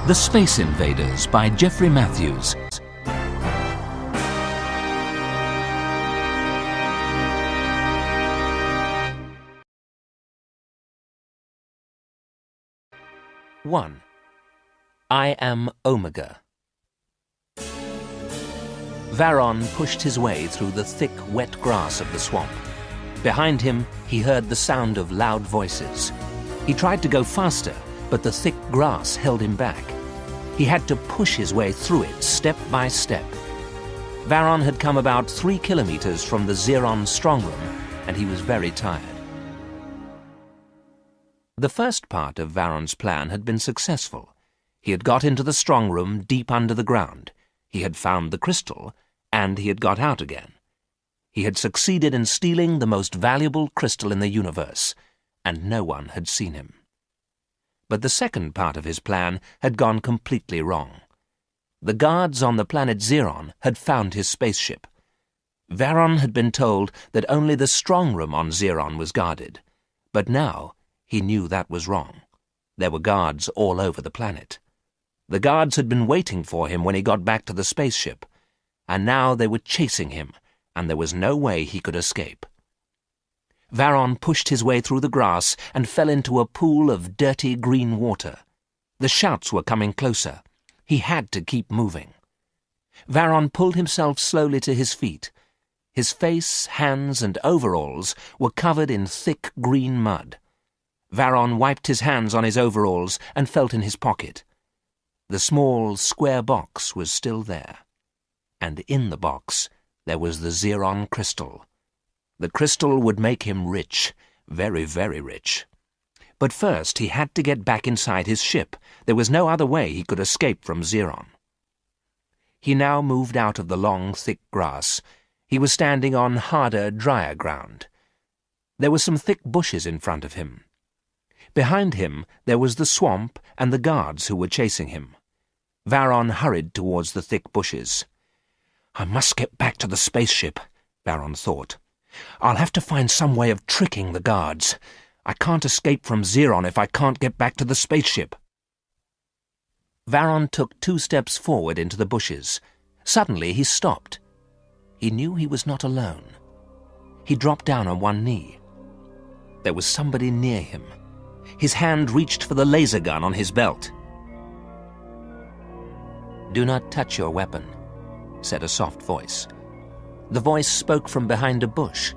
The Space Invaders by Jeffrey Matthews. One. I am Omega. Varon pushed his way through the thick, wet grass of the swamp. Behind him, he heard the sound of loud voices. He tried to go faster, but the thick grass held him back. He had to push his way through it step by step. Varon had come about 3 kilometers from the Xeron strongroom, and he was very tired. The first part of Varon's plan had been successful. He had got into the strongroom deep under the ground. He had found the crystal, and he had got out again. He had succeeded in stealing the most valuable crystal in the universe, and no one had seen him. But the second part of his plan had gone completely wrong. The guards on the planet Xeron had found his spaceship. Varon had been told that only the strongroom on Xeron was guarded, but now he knew that was wrong. There were guards all over the planet. The guards had been waiting for him when he got back to the spaceship, and now they were chasing him, and there was no way he could escape. Varon pushed his way through the grass and fell into a pool of dirty green water. The shouts were coming closer. He had to keep moving. Varon pulled himself slowly to his feet. His face, hands, and overalls were covered in thick green mud. Varon wiped his hands on his overalls and felt in his pocket. The small, square box was still there. And in the box there was the Xeron crystal. The crystal would make him rich, very, very rich. But first he had to get back inside his ship. There was no other way he could escape from Xeron. He now moved out of the long, thick grass. He was standing on harder, drier ground. There were some thick bushes in front of him. Behind him there was the swamp and the guards who were chasing him. Varon hurried towards the thick bushes. "I must get back to the spaceship," Varon thought. "I'll have to find some way of tricking the guards. I can't escape from Xeron if I can't get back to the spaceship." Varon took 2 steps forward into the bushes. Suddenly he stopped. He knew he was not alone. He dropped down on one knee. There was somebody near him. His hand reached for the laser gun on his belt. "Do not touch your weapon," said a soft voice. The voice spoke from behind a bush.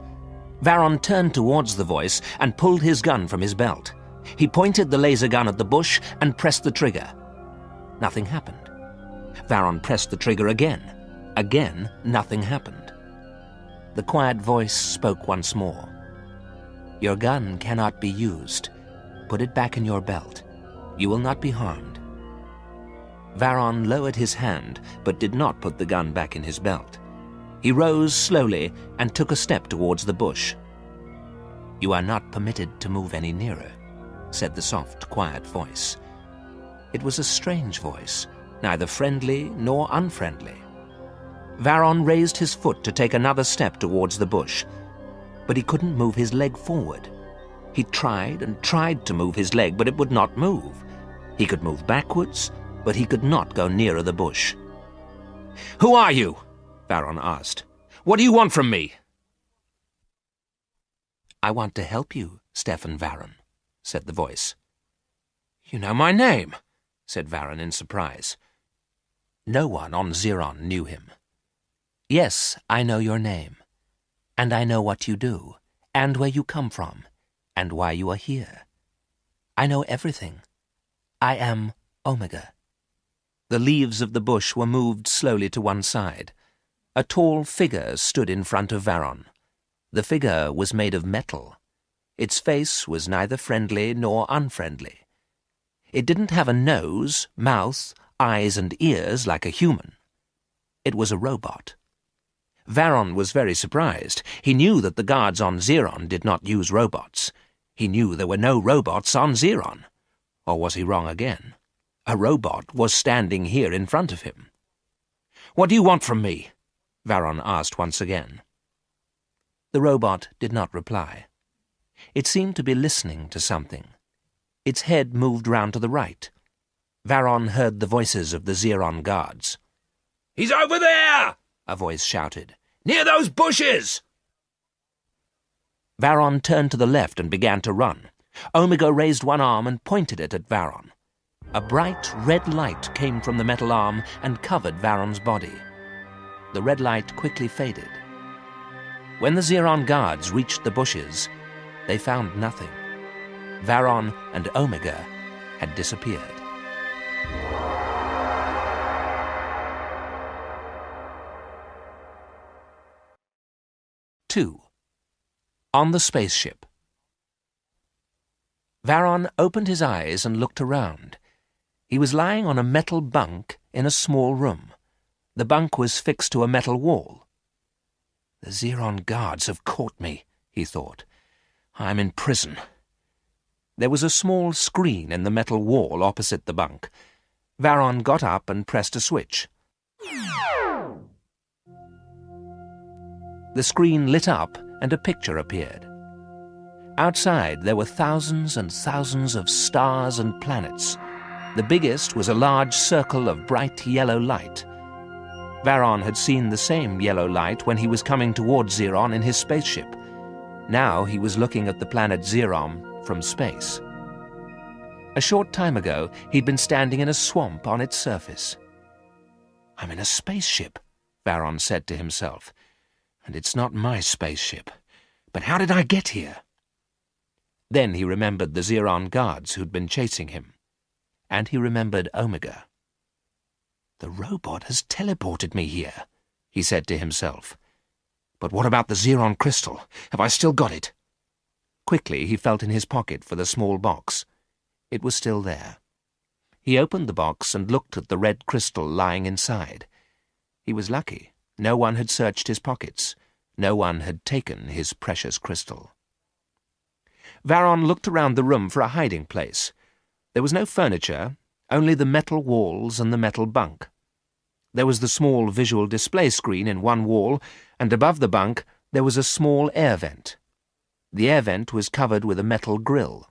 Varon turned towards the voice and pulled his gun from his belt. He pointed the laser gun at the bush and pressed the trigger. Nothing happened. Varon pressed the trigger again. Again, nothing happened. The quiet voice spoke once more. "Your gun cannot be used. Put it back in your belt. You will not be harmed." Varon lowered his hand, but did not put the gun back in his belt. He rose slowly and took a step towards the bush. "You are not permitted to move any nearer," said the soft, quiet voice. It was a strange voice, neither friendly nor unfriendly. Varon raised his foot to take another step towards the bush, but he couldn't move his leg forward. He tried and tried to move his leg, but it would not move. He could move backwards, but he could not go nearer the bush. "Who are you?" Varon asked. "What do you want from me?" "I want to help you, Stefan Varon," said the voice. "You know my name," said Varon in surprise. No one on Xeron knew him. "Yes, I know your name, and I know what you do, and where you come from, and why you are here. I know everything. I am Omega." The leaves of the bush were moved slowly to one side. A tall figure stood in front of Varon. The figure was made of metal. Its face was neither friendly nor unfriendly. It didn't have a nose, mouth, eyes, and ears like a human. It was a robot. Varon was very surprised. He knew that the guards on Xeron did not use robots. He knew there were no robots on Xeron. Or was he wrong again? A robot was standing here in front of him. "What do you want from me?" Varon asked once again. The robot did not reply. It seemed to be listening to something. Its head moved round to the right. Varon heard the voices of the Xeron guards. "He's over there!" a voice shouted. "Near those bushes!" Varon turned to the left and began to run. Omega raised one arm and pointed it at Varon. A bright red light came from the metal arm and covered Varon's body. The red light quickly faded. When the Xeron guards reached the bushes, they found nothing. Varon and Omega had disappeared. Two. On the spaceship. Varon opened his eyes and looked around. He was lying on a metal bunk in a small room. The bunk was fixed to a metal wall. "The Xeron guards have caught me," he thought. "I'm in prison." There was a small screen in the metal wall opposite the bunk. Varon got up and pressed a switch. The screen lit up and a picture appeared. Outside there were thousands and thousands of stars and planets. The biggest was a large circle of bright yellow light. Varon had seen the same yellow light when he was coming towards Xeron in his spaceship. Now he was looking at the planet Xeron from space. A short time ago, he'd been standing in a swamp on its surface. "I'm in a spaceship," Varon said to himself. "And it's not my spaceship. But how did I get here?" Then he remembered the Xeron guards who'd been chasing him. And he remembered Omega. "The robot has teleported me here," he said to himself. "But what about the Xeron crystal? Have I still got it?" Quickly he felt in his pocket for the small box. It was still there. He opened the box and looked at the red crystal lying inside. He was lucky. No one had searched his pockets. No one had taken his precious crystal. Varon looked around the room for a hiding place. There was no furniture, only the metal walls and the metal bunk. There was the small visual display screen in one wall, and above the bunk there was a small air vent. The air vent was covered with a metal grill.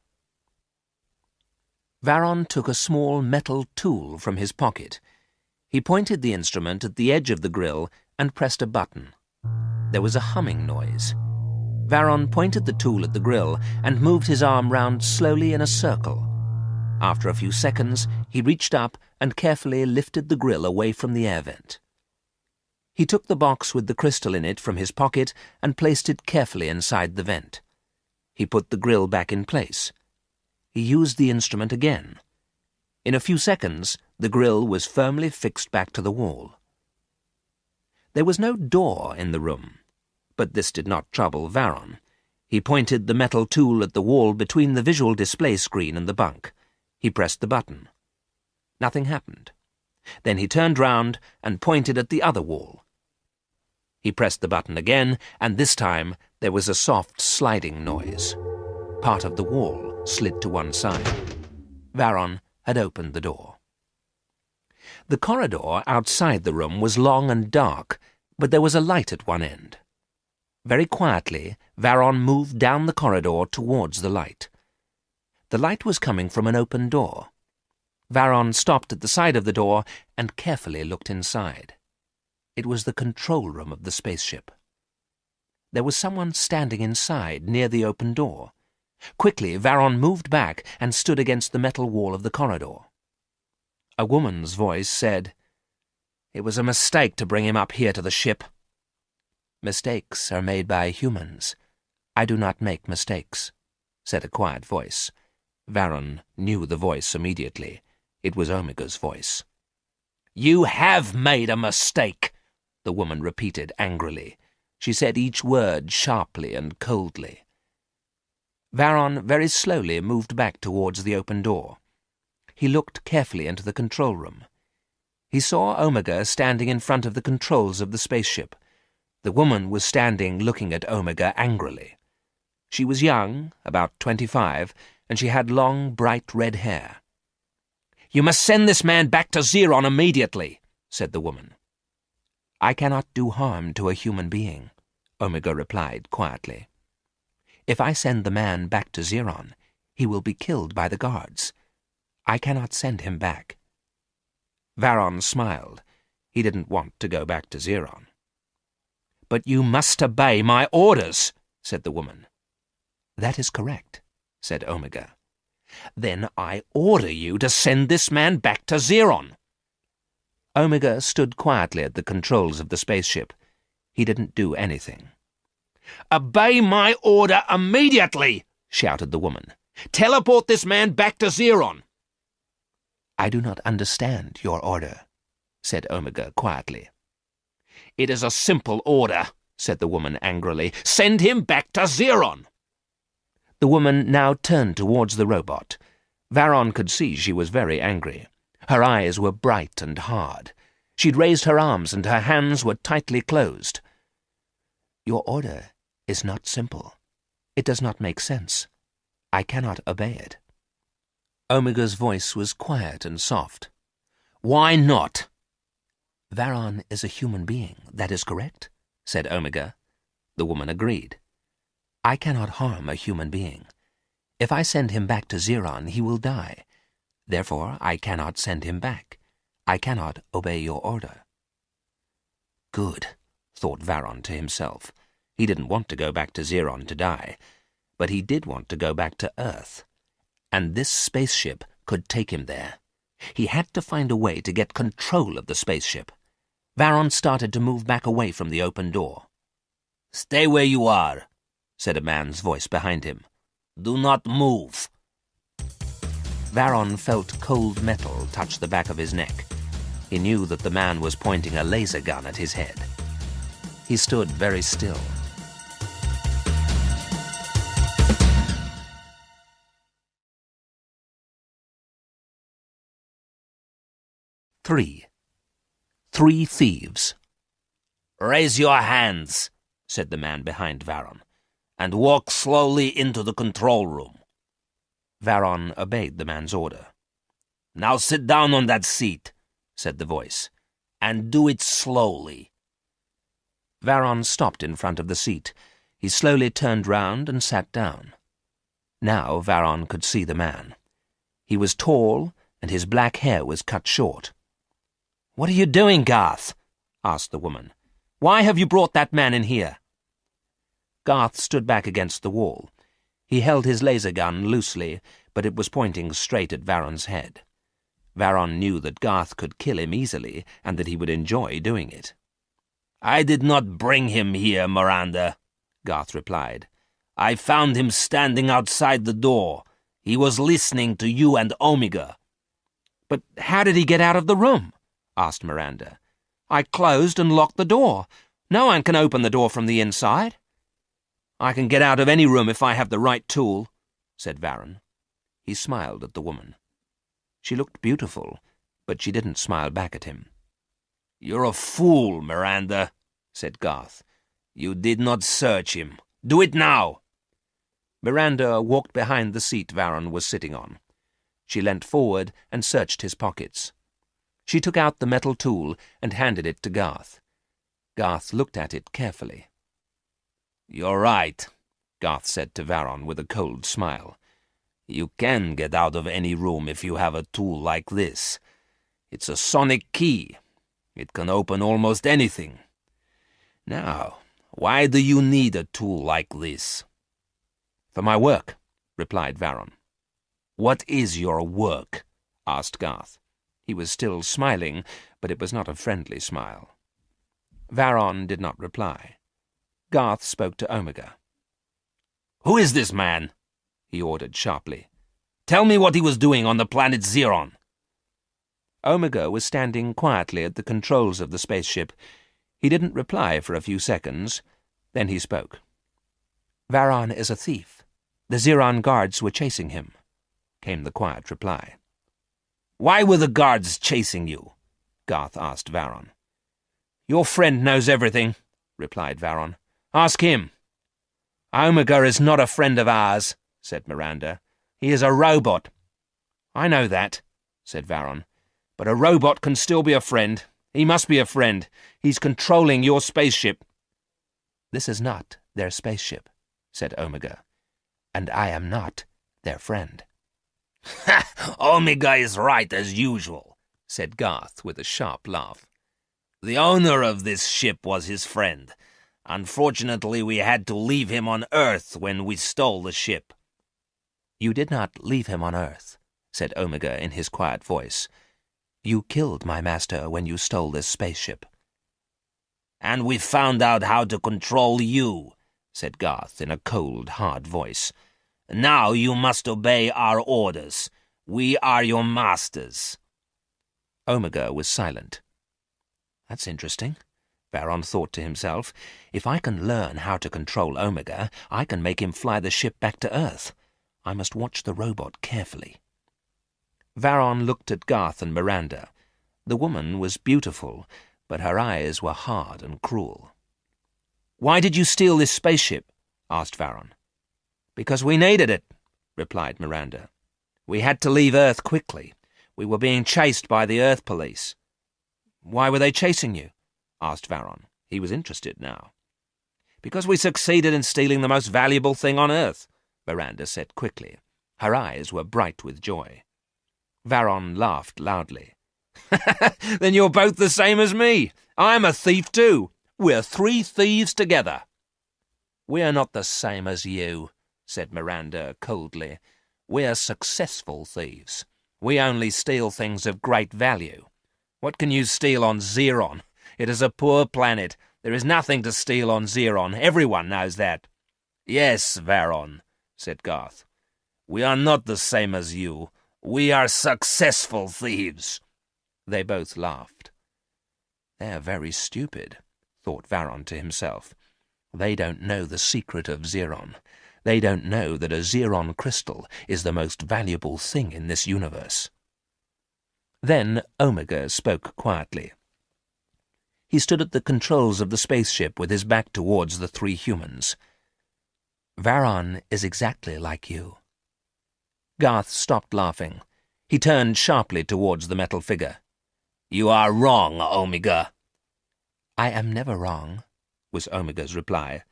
Varon took a small metal tool from his pocket. He pointed the instrument at the edge of the grill and pressed a button. There was a humming noise. Varon pointed the tool at the grill and moved his arm round slowly in a circle. After a few seconds, he reached up and carefully lifted the grill away from the air vent. He took the box with the crystal in it from his pocket and placed it carefully inside the vent. He put the grill back in place. He used the instrument again. In a few seconds, the grill was firmly fixed back to the wall. There was no door in the room, but this did not trouble Varon. He pointed the metal tool at the wall between the visual display screen and the bunk. He pressed the button. Nothing happened. Then he turned round and pointed at the other wall. He pressed the button again, and this time there was a soft sliding noise. Part of the wall slid to one side. Varon had opened the door. The corridor outside the room was long and dark, but there was a light at one end. Very quietly, Varon moved down the corridor towards the light. The light was coming from an open door. Varon stopped at the side of the door and carefully looked inside. It was the control room of the spaceship. There was someone standing inside near the open door. Quickly, Varon moved back and stood against the metal wall of the corridor. A woman's voice said, "It was a mistake to bring him up here to the ship." "Mistakes are made by humans. I do not make mistakes," said a quiet voice. Varon knew the voice immediately. It was Omega's voice. "You have made a mistake," the woman repeated angrily. She said each word sharply and coldly. Varon very slowly moved back towards the open door. He looked carefully into the control room. He saw Omega standing in front of the controls of the spaceship. The woman was standing looking at Omega angrily. She was young, about 25, and she had long, bright red hair. "You must send this man back to Xeron immediately," said the woman. "I cannot do harm to a human being," Omega replied quietly. "If I send the man back to Xeron, he will be killed by the guards. I cannot send him back." Varon smiled. He didn't want to go back to Xeron. "But you must obey my orders," said the woman. "That is correct," said Omega. "Then I order you to send this man back to Xeron." Omega stood quietly at the controls of the spaceship. He didn't do anything. "Obey my order immediately!" shouted the woman. "Teleport this man back to Xeron." "I do not understand your order," said Omega quietly. "It is a simple order," said the woman angrily. "Send him back to Xeron." The woman now turned towards the robot. Varon could see she was very angry. Her eyes were bright and hard. She'd raised her arms and her hands were tightly closed. "Your order is not simple. It does not make sense. I cannot obey it." Omega's voice was quiet and soft. "Why not?" "Varon is a human being, that is correct?" said Omega. The woman agreed. "I cannot harm a human being. If I send him back to Xeron, he will die. Therefore, I cannot send him back. I cannot obey your order." Good, thought Varon to himself. He didn't want to go back to Xeron to die, but he did want to go back to Earth. And this spaceship could take him there. He had to find a way to get control of the spaceship. Varon started to move back away from the open door. "Stay where you are," said a man's voice behind him. "Do not move." Varon felt cold metal touch the back of his neck. He knew that the man was pointing a laser gun at his head. He stood very still. Three thieves. "Raise your hands," said the man behind Varon, "and walk slowly into the control room." Varon obeyed the man's order. "Now sit down on that seat," said the voice, "and do it slowly." Varon stopped in front of the seat. He slowly turned round and sat down. Now Varon could see the man. He was tall, and his black hair was cut short. "What are you doing, Garth?" asked the woman. "Why have you brought that man in here?" Garth stood back against the wall. He held his laser gun loosely, but it was pointing straight at Varon's head. Varon knew that Garth could kill him easily, and that he would enjoy doing it. "I did not bring him here, Miranda," Garth replied. "I found him standing outside the door. He was listening to you and Omega." "But how did he get out of the room?" asked Miranda. "I closed and locked the door. No one can open the door from the inside." "I can get out of any room if I have the right tool," said Varon. He smiled at the woman. She looked beautiful, but she didn't smile back at him. "You're a fool, Miranda," said Garth. "You did not search him. Do it now." Miranda walked behind the seat Varon was sitting on. She leant forward and searched his pockets. She took out the metal tool and handed it to Garth. Garth looked at it carefully. "You're right," Garth said to Varon with a cold smile. "You can get out of any room if you have a tool like this. It's a sonic key. It can open almost anything. Now, why do you need a tool like this?" "For my work," replied Varon. "What is your work?" asked Garth. He was still smiling, but it was not a friendly smile. Varon did not reply. Garth spoke to Omega. "Who is this man?" he ordered sharply. "Tell me what he was doing on the planet Xeron." Omega was standing quietly at the controls of the spaceship. He didn't reply for a few seconds. Then he spoke. "Varon is a thief. The Xeron guards were chasing him," came the quiet reply. "Why were the guards chasing you?" Garth asked Varon. "Your friend knows everything," replied Varon. "Ask him." "Omega is not a friend of ours," said Miranda. "He is a robot." "I know that," said Varon. "But a robot can still be a friend. He must be a friend. He's controlling your spaceship." "This is not their spaceship," said Omega. "And I am not their friend." "Ha! Omega is right as usual," said Garth with a sharp laugh. "The owner of this ship was his friend. Unfortunately, we had to leave him on Earth when we stole the ship." "You did not leave him on Earth," said Omega in his quiet voice. "You killed my master when you stole this spaceship." "And we found out how to control you," said Garth in a cold, hard voice. "Now you must obey our orders. We are your masters." Omega was silent. "That's interesting," Varon thought to himself. "If I can learn how to control Omega, I can make him fly the ship back to Earth. I must watch the robot carefully." Varon looked at Garth and Miranda. The woman was beautiful, but her eyes were hard and cruel. "Why did you steal this spaceship?" asked Varon. "Because we needed it," replied Miranda. "We had to leave Earth quickly. We were being chased by the Earth police." "Why were they chasing you?" asked Varon. He was interested now. "Because we succeeded in stealing the most valuable thing on Earth," Miranda said quickly. Her eyes were bright with joy. Varon laughed loudly. "Then you're both the same as me. I'm a thief too. We're 3 thieves together." "We're not the same as you," said Miranda coldly. "We're successful thieves. We only steal things of great value. What can you steal on Xeron? It is a poor planet. There is nothing to steal on Xeron. Everyone knows that." "Yes, Varon," said Garth. "We are not the same as you. We are successful thieves." They both laughed. "They're very stupid," thought Varon to himself. "They don't know the secret of Xeron. They don't know that a Xeron crystal is the most valuable thing in this universe." Then Omega spoke quietly. He stood at the controls of the spaceship with his back towards the 3 humans. "Varon is exactly like you." Garth stopped laughing. He turned sharply towards the metal figure. "You are wrong, Omega." "I am never wrong," was Omega's reply.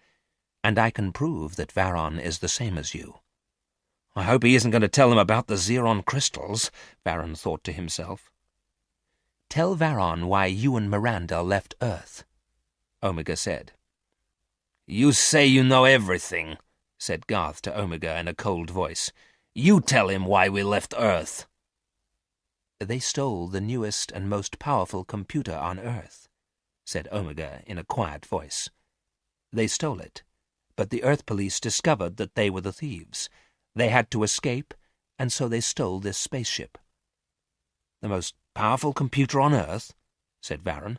"And I can prove that Varon is the same as you." "I hope he isn't going to tell them about the Xeron crystals," Varon thought to himself. "Tell Varon why you and Miranda left Earth," Omega said. "You say you know everything," said Garth to Omega in a cold voice. "You tell him why we left Earth." "They stole the newest and most powerful computer on Earth," said Omega in a quiet voice. "They stole it, but the Earth police discovered that they were the thieves. They had to escape, and so they stole this spaceship." "The most powerful computer on Earth?" said Varon.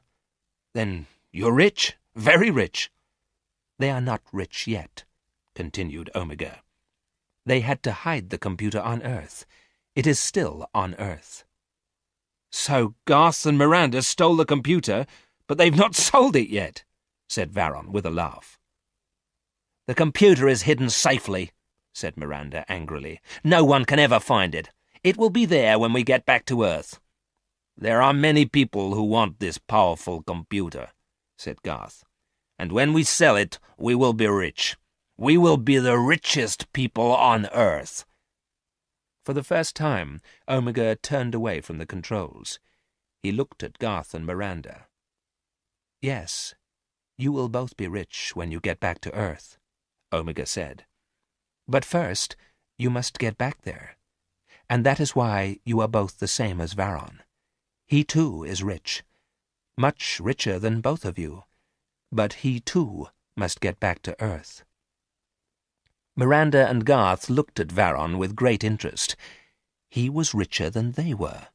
"Then you're rich, very rich." "They are not rich yet," continued Omega. "They had to hide the computer on Earth. It is still on Earth." "So Garth and Miranda stole the computer, but they've not sold it yet," said Varon with a laugh. "The computer is hidden safely," said Miranda angrily. "No one can ever find it. It will be there when we get back to Earth." "There are many people who want this powerful computer," said Garth. "And when we sell it, we will be rich. We will be the richest people on Earth." For the first time, Omega turned away from the controls. He looked at Garth and Miranda. "Yes, you will both be rich when you get back to Earth," Omega said. "But first, you must get back there. And that is why you are both the same as Varon. He too is rich, much richer than both of you, but he too must get back to Earth." Miranda and Garth looked at Varon with great interest. He was richer than they were.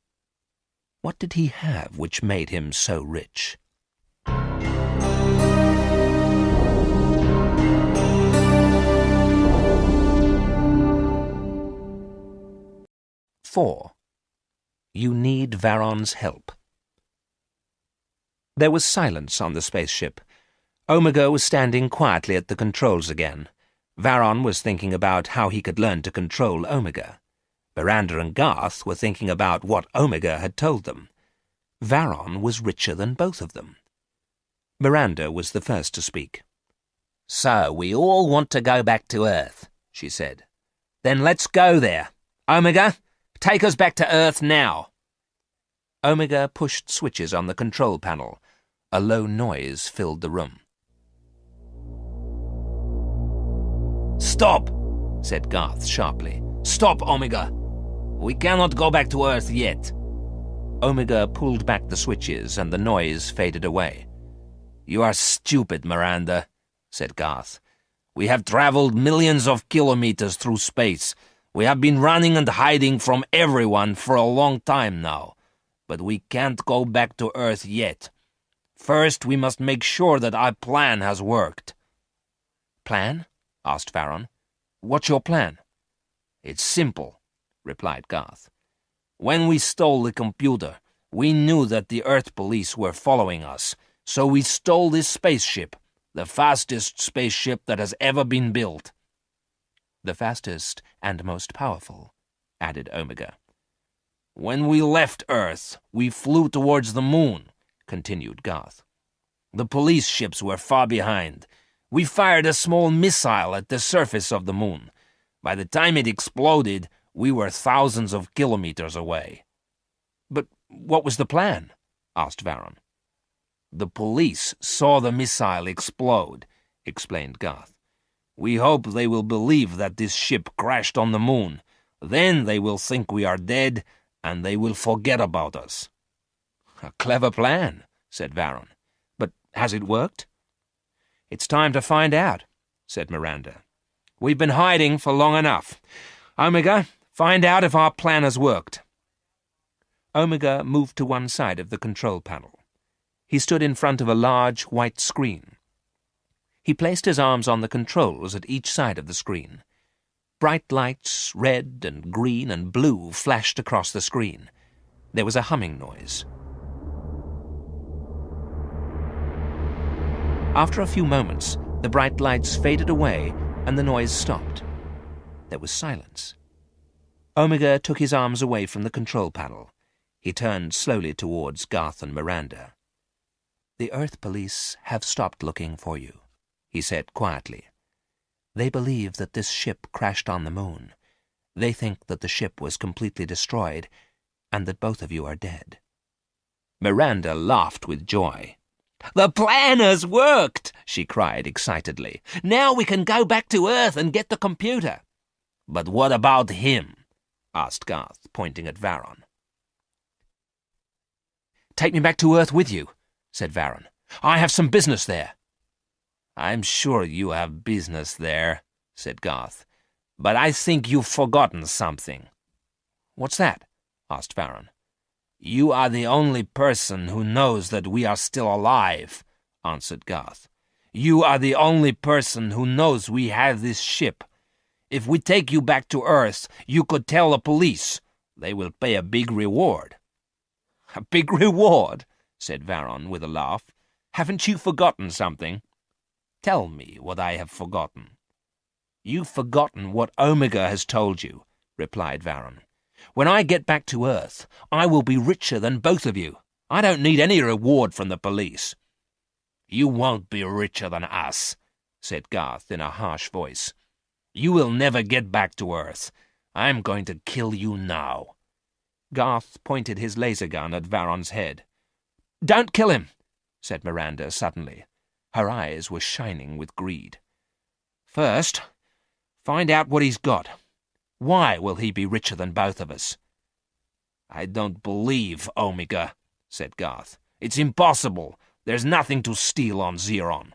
What did he have which made him so rich? "4. You need Varon's help." There was silence on the spaceship. Omega was standing quietly at the controls again. Varon was thinking about how he could learn to control Omega. Miranda and Garth were thinking about what Omega had told them. Varon was richer than both of them. Miranda was the first to speak. "So we all want to go back to Earth," she said. "Then let's go there. Omega, take us back to Earth now." Omega pushed switches on the control panel. A low noise filled the room. "Stop!" said Garth sharply. "Stop, Omega! We cannot go back to Earth yet." Omega pulled back the switches and the noise faded away. "You are stupid, Miranda," said Garth. "We have traveled millions of kilometers through space. We have been running and hiding from everyone for a long time now. But we can't go back to Earth yet. First, we must make sure that our plan has worked." "Plan?" asked Varon. "What's your plan?" "It's simple," replied Garth. "When we stole the computer, we knew that the Earth police were following us, so we stole this spaceship, the fastest spaceship that has ever been built." "The fastest and most powerful," added Omega. "When we left Earth, we flew towards the moon," continued Garth. "The police ships were far behind. We fired a small missile at the surface of the moon. By the time it exploded, we were thousands of kilometers away." "But what was the plan?" asked Varon. "The police saw the missile explode," explained Garth. "We hope they will believe that this ship crashed on the moon. Then they will think we are dead, and they will forget about us." "A clever plan," said Varon. "But has it worked?" "It's time to find out," said Miranda. "We've been hiding for long enough. Omega, find out if our plan has worked." Omega moved to one side of the control panel. He stood in front of a large white screen. He placed his arms on the controls at each side of the screen. Bright lights, red and green and blue, flashed across the screen. There was a humming noise. After a few moments, the bright lights faded away and the noise stopped. There was silence. Omega took his arms away from the control panel. He turned slowly towards Garth and Miranda. "The Earth police have stopped looking for you," he said quietly. "They believe that this ship crashed on the moon. They think that the ship was completely destroyed and that both of you are dead." Miranda laughed with joy. "The plan has worked!" she cried excitedly. "Now we can go back to Earth and get the computer." "But what about him?" asked Garth, pointing at Varon. "Take me back to Earth with you," said Varon. "I have some business there." "I'm sure you have business there," said Garth. "But I think you've forgotten something." "What's that?" asked Varon. "You are the only person who knows that we are still alive," answered Garth. "You are the only person who knows we have this ship. If we take you back to Earth, you could tell the police. They will pay a big reward." "A big reward?" said Varon with a laugh. "Haven't you forgotten something?" "Tell me what I have forgotten." "You've forgotten what Omega has told you," replied Varon. "When I get back to Earth, I will be richer than both of you. I don't need any reward from the police." "You won't be richer than us," said Garth in a harsh voice. "You will never get back to Earth. I'm going to kill you now." Garth pointed his laser gun at Varon's head. "Don't kill him," said Miranda suddenly. Her eyes were shining with greed. "First, find out what he's got. Why will he be richer than both of us?" "I don't believe Omega," said Garth. "It's impossible. There's nothing to steal on Zeron."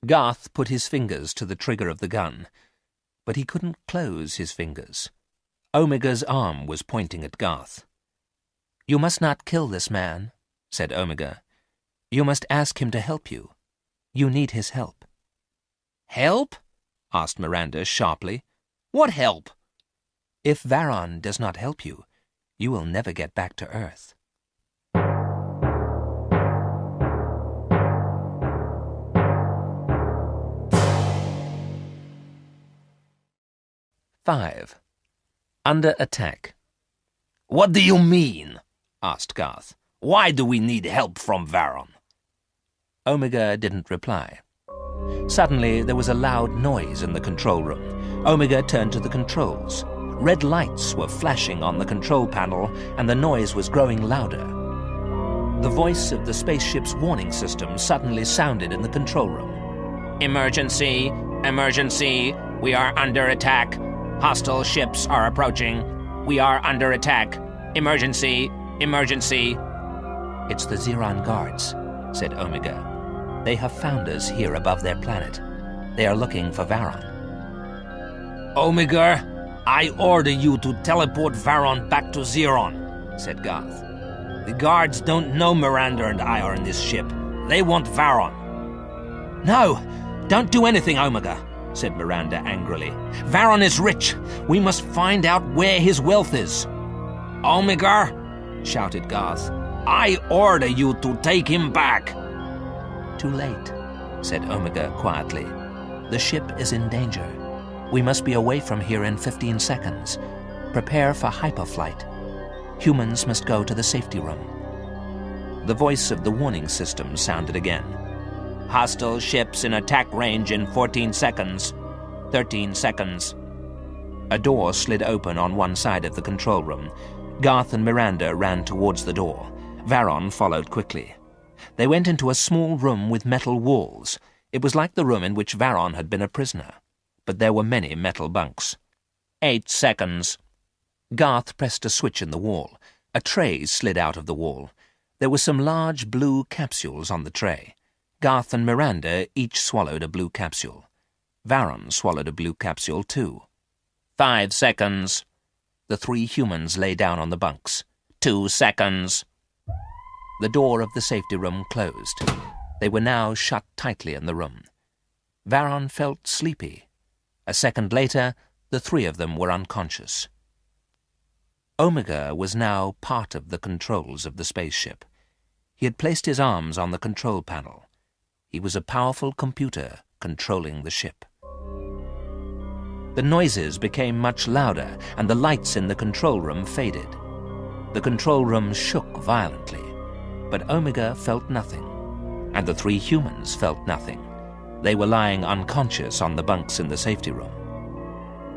Garth put his fingers to the trigger of the gun, but he couldn't close his fingers. Omega's arm was pointing at Garth. "You must not kill this man," said Omega. "You must ask him to help you. You need his help." "Help?" asked Miranda sharply. "What help?" "If Varon does not help you, you will never get back to Earth." "5. Under attack." "What do you mean?" asked Garth. "Why do we need help from Varon?" Omega didn't reply. Suddenly there was a loud noise in the control room. Omega turned to the controls. Red lights were flashing on the control panel, and the noise was growing louder. The voice of the spaceship's warning system suddenly sounded in the control room. Emergency! Emergency! We are under attack! Hostile ships are approaching! We are under attack! Emergency! Emergency! It's the Xeron guards, said Omega. They have found us here above their planet. They are looking for Varon. Omega, I order you to teleport Varon back to Xeron, said Garth. The guards don't know Miranda and I are in this ship. They want Varon. No, don't do anything, Omega, said Miranda angrily. Varon is rich. We must find out where his wealth is. Omega, shouted Garth, I order you to take him back. Too late, said Omega quietly. The ship is in danger. We must be away from here in 15 seconds. Prepare for hyperflight. Humans must go to the safety room. The voice of the warning system sounded again. Hostile ships in attack range in 14 seconds. 13 seconds. A door slid open on one side of the control room. Garth and Miranda ran towards the door. Varon followed quickly. They went into a small room with metal walls. It was like the room in which Varon had been a prisoner, but there were many metal bunks. 8 seconds. Garth pressed a switch in the wall. A tray slid out of the wall. There were some large blue capsules on the tray. Garth and Miranda each swallowed a blue capsule. Varon swallowed a blue capsule too. 5 seconds. The 3 humans lay down on the bunks. 2 seconds. The door of the safety room closed. They were now shut tightly in the room. Varon felt sleepy. A second later, the 3 of them were unconscious. Omega was now part of the controls of the spaceship. He had placed his arms on the control panel. He was a powerful computer controlling the ship. The noises became much louder, and the lights in the control room faded. The control room shook violently, but Omega felt nothing, and the 3 humans felt nothing. They were lying unconscious on the bunks in the safety room.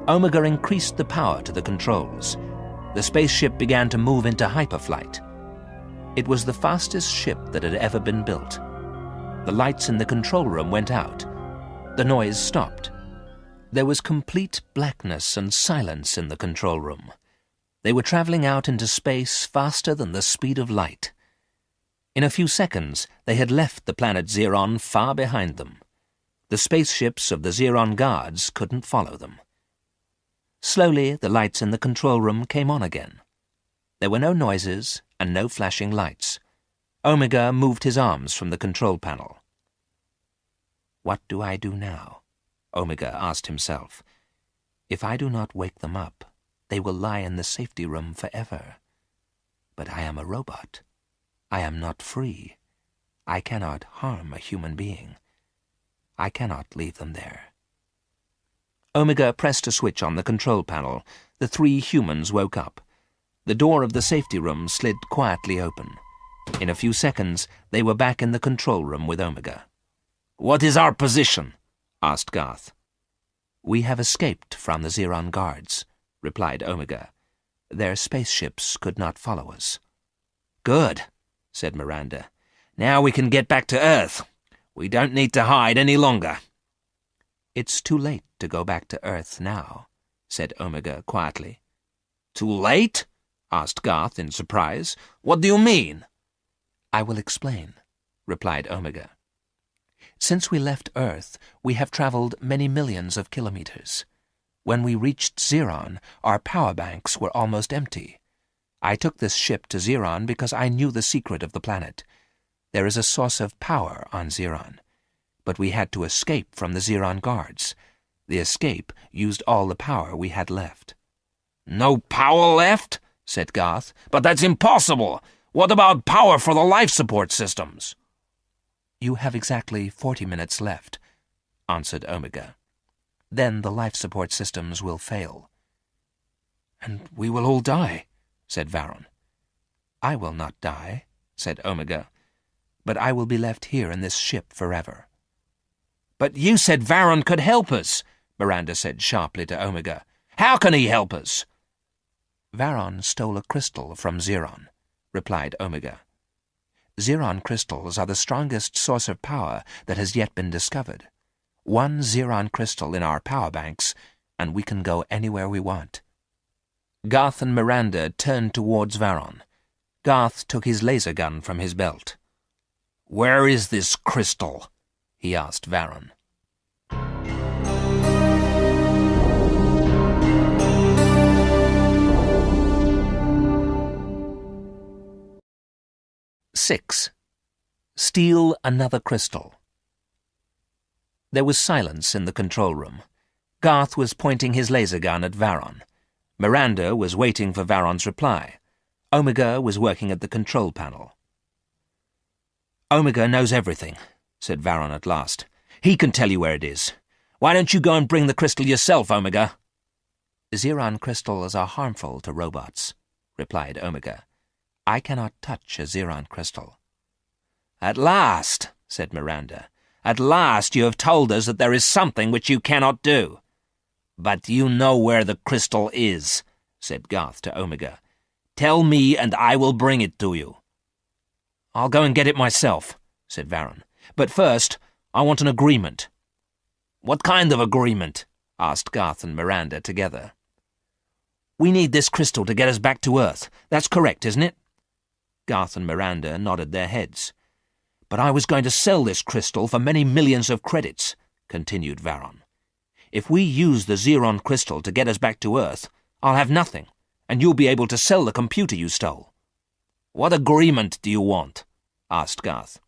Omega increased the power to the controls. The spaceship began to move into hyperflight. It was the fastest ship that had ever been built. The lights in the control room went out. The noise stopped. There was complete blackness and silence in the control room. They were traveling out into space faster than the speed of light. In a few seconds, they had left the planet Xeron far behind them. The spaceships of the Xeron guards couldn't follow them. Slowly, the lights in the control room came on again. There were no noises and no flashing lights. Omega moved his arms from the control panel. What do I do now? Omega asked himself. If I do not wake them up, they will lie in the safety room forever. But I am a robot. I am not free. I cannot harm a human being. I cannot leave them there. Omega pressed a switch on the control panel. The 3 humans woke up. The door of the safety room slid quietly open. In a few seconds, they were back in the control room with Omega. What is our position? Asked Garth. We have escaped from the Xeron guards, replied Omega. Their spaceships could not follow us. Good, said Miranda. Now we can get back to Earth. We don't need to hide any longer. It's too late to go back to Earth now, said Omega quietly. Too late? Asked Garth in surprise. What do you mean? I will explain, replied Omega. Since we left Earth, we have traveled many millions of kilometers. When we reached Xeron, our power banks were almost empty. I took this ship to Xeron because I knew the secret of the planet. There is a source of power on Xeron. But we had to escape from the Xeron guards. The escape used all the power we had left. No power left? Said Garth. But that's impossible. What about power for the life support systems? You have exactly 40 minutes left, answered Omega. Then the life support systems will fail. And we will all die, said Varon. I will not die, said Omega, but I will be left here in this ship forever. But you said Varon could help us, Miranda said sharply to Omega. How can he help us? Varon stole a crystal from Xeron, replied Omega. Xeron crystals are the strongest source of power that has yet been discovered. One Xeron crystal in our power banks, and we can go anywhere we want. Garth and Miranda turned towards Varon. Garth took his laser gun from his belt. "Where is this crystal?" he asked Varon. Six. Steal another crystal. There was silence in the control room. Garth was pointing his laser gun at Varon. Miranda was waiting for Varon's reply. Omega was working at the control panel. "Omega knows everything," said Varon at last. "He can tell you where it is. Why don't you go and bring the crystal yourself, Omega?" Xeron crystals are harmful to robots, replied Omega. I cannot touch a Xeron crystal. "At last," said Miranda. "At last you have told us that there is something which you cannot do." "But you know where the crystal is," said Garth to Omega. "Tell me and I will bring it to you." "I'll go and get it myself," said Varon. "But first, I want an agreement." "What kind of agreement?" asked Garth and Miranda together. "We need this crystal to get us back to Earth. That's correct, isn't it?" Garth and Miranda nodded their heads. "But I was going to sell this crystal for many millions of credits," continued Varon. "If we use the Xeron crystal to get us back to Earth, I'll have nothing, and you'll be able to sell the computer you stole." "What agreement do you want?" asked Garth.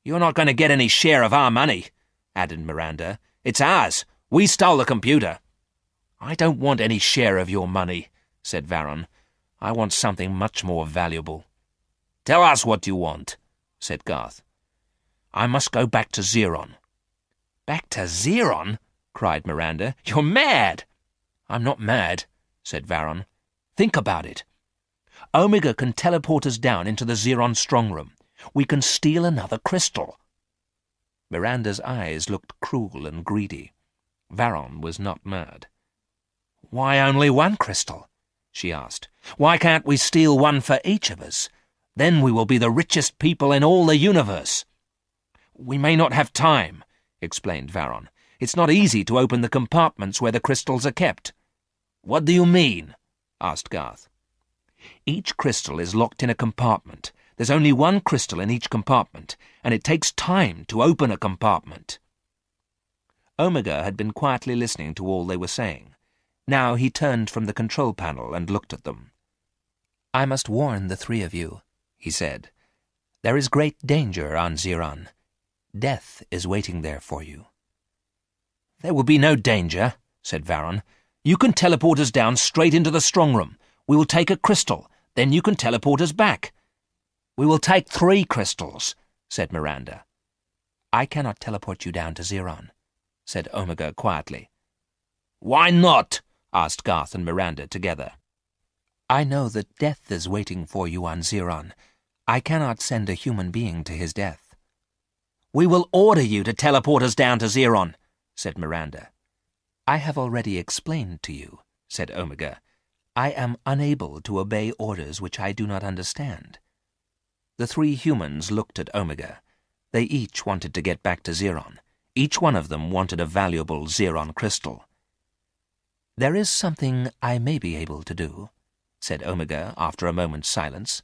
"You're not going to get any share of our money," added Miranda. "It's ours. We stole the computer." "I don't want any share of your money," said Varon. "I want something much more valuable." "Tell us what you want," said Garth. "I must go back to Xeron." "Back to Xeron?" cried Miranda. "You're mad!" "I'm not mad," said Varon. "Think about it. Omega can teleport us down into the Xeron strongroom. We can steal another crystal." Miranda's eyes looked cruel and greedy. Varon was not mad. "Why only one crystal?" she asked. "Why can't we steal one for each of us? Then we will be the richest people in all the universe." "We may not have time," explained Varon. "It's not easy to open the compartments where the crystals are kept." "What do you mean?" asked Garth. "Each crystal is locked in a compartment. There's only one crystal in each compartment, and it takes time to open a compartment." Omega had been quietly listening to all they were saying. Now he turned from the control panel and looked at them. "I must warn the three of you," he said. "There is great danger on Xeron. Death is waiting there for you." "There will be no danger," said Varon. "You can teleport us down straight into the strongroom. We will take a crystal, then you can teleport us back." "We will take 3 crystals," said Miranda. "I cannot teleport you down to Xeron," said Omega quietly. "Why not?" asked Garth and Miranda together. "I know that death is waiting for you on Xeron. I cannot send a human being to his death." "We will order you to teleport us down to Xeron," said Miranda. "I have already explained to you," said Omega. "I am unable to obey orders which I do not understand." The 3 humans looked at Omega. They each wanted to get back to Xeron. Each one of them wanted a valuable Xeron crystal. "There is something I may be able to do," said Omega after a moment's silence.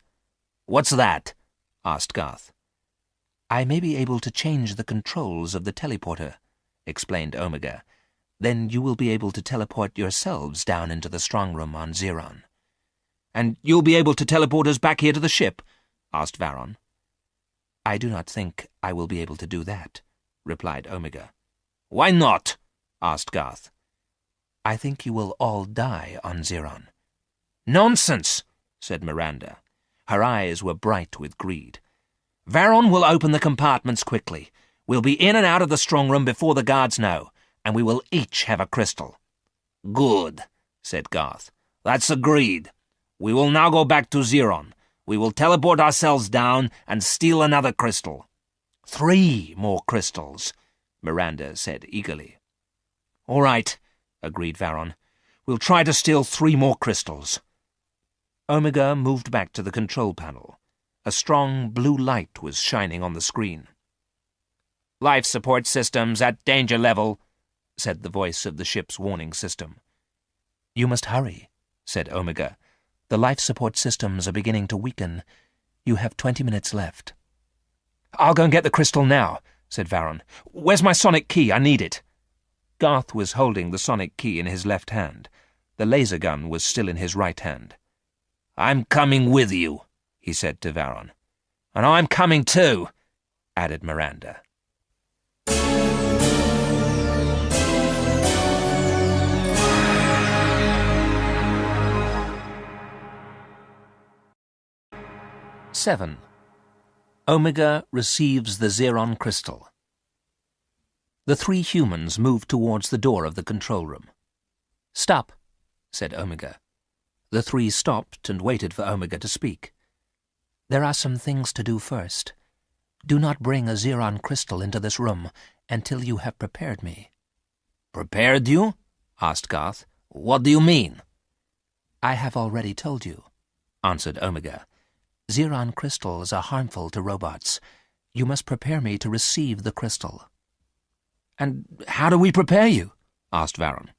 "What's that?" asked Garth. "I may be able to change the controls of the teleporter," explained Omega. "Then you will be able to teleport yourselves down into the strongroom on Xeron." "And you'll be able to teleport us back here to the ship?" asked Varon. "I do not think I will be able to do that," replied Omega. "Why not?" asked Garth. "I think you will all die on Xeron." "Nonsense," said Miranda. Her eyes were bright with greed. "Varon will open the compartments quickly. We'll be in and out of the strongroom before the guards know, and we will each have a crystal." "Good," said Garth. "That's agreed. We will now go back to Xeron. We will teleport ourselves down and steal another crystal." 3 more crystals," Miranda said eagerly. "All right," agreed Varon. "We'll try to steal 3 more crystals." Omega moved back to the control panel. A strong blue light was shining on the screen. "Life support systems at danger level," said the voice of the ship's warning system. "You must hurry," said Omega. "The life support systems are beginning to weaken. You have 20 minutes left." "I'll go and get the crystal now," said Varon. "Where's my sonic key? I need it." Garth was holding the sonic key in his left hand. The laser gun was still in his right hand. "I'm coming with you," he said to Varon. "And I'm coming too," added Miranda. "7. Omega receives the Xeron crystal." The 3 humans moved towards the door of the control room. "Stop," said Omega. The 3 stopped and waited for Omega to speak. "There are some things to do first. Do not bring a Xeron crystal into this room until you have prepared me." "Prepared you?" asked Garth. "What do you mean?" "I have already told you," answered Omega. "Xeron crystals are harmful to robots. You must prepare me to receive the crystal." "And how do we prepare you?" asked Varon.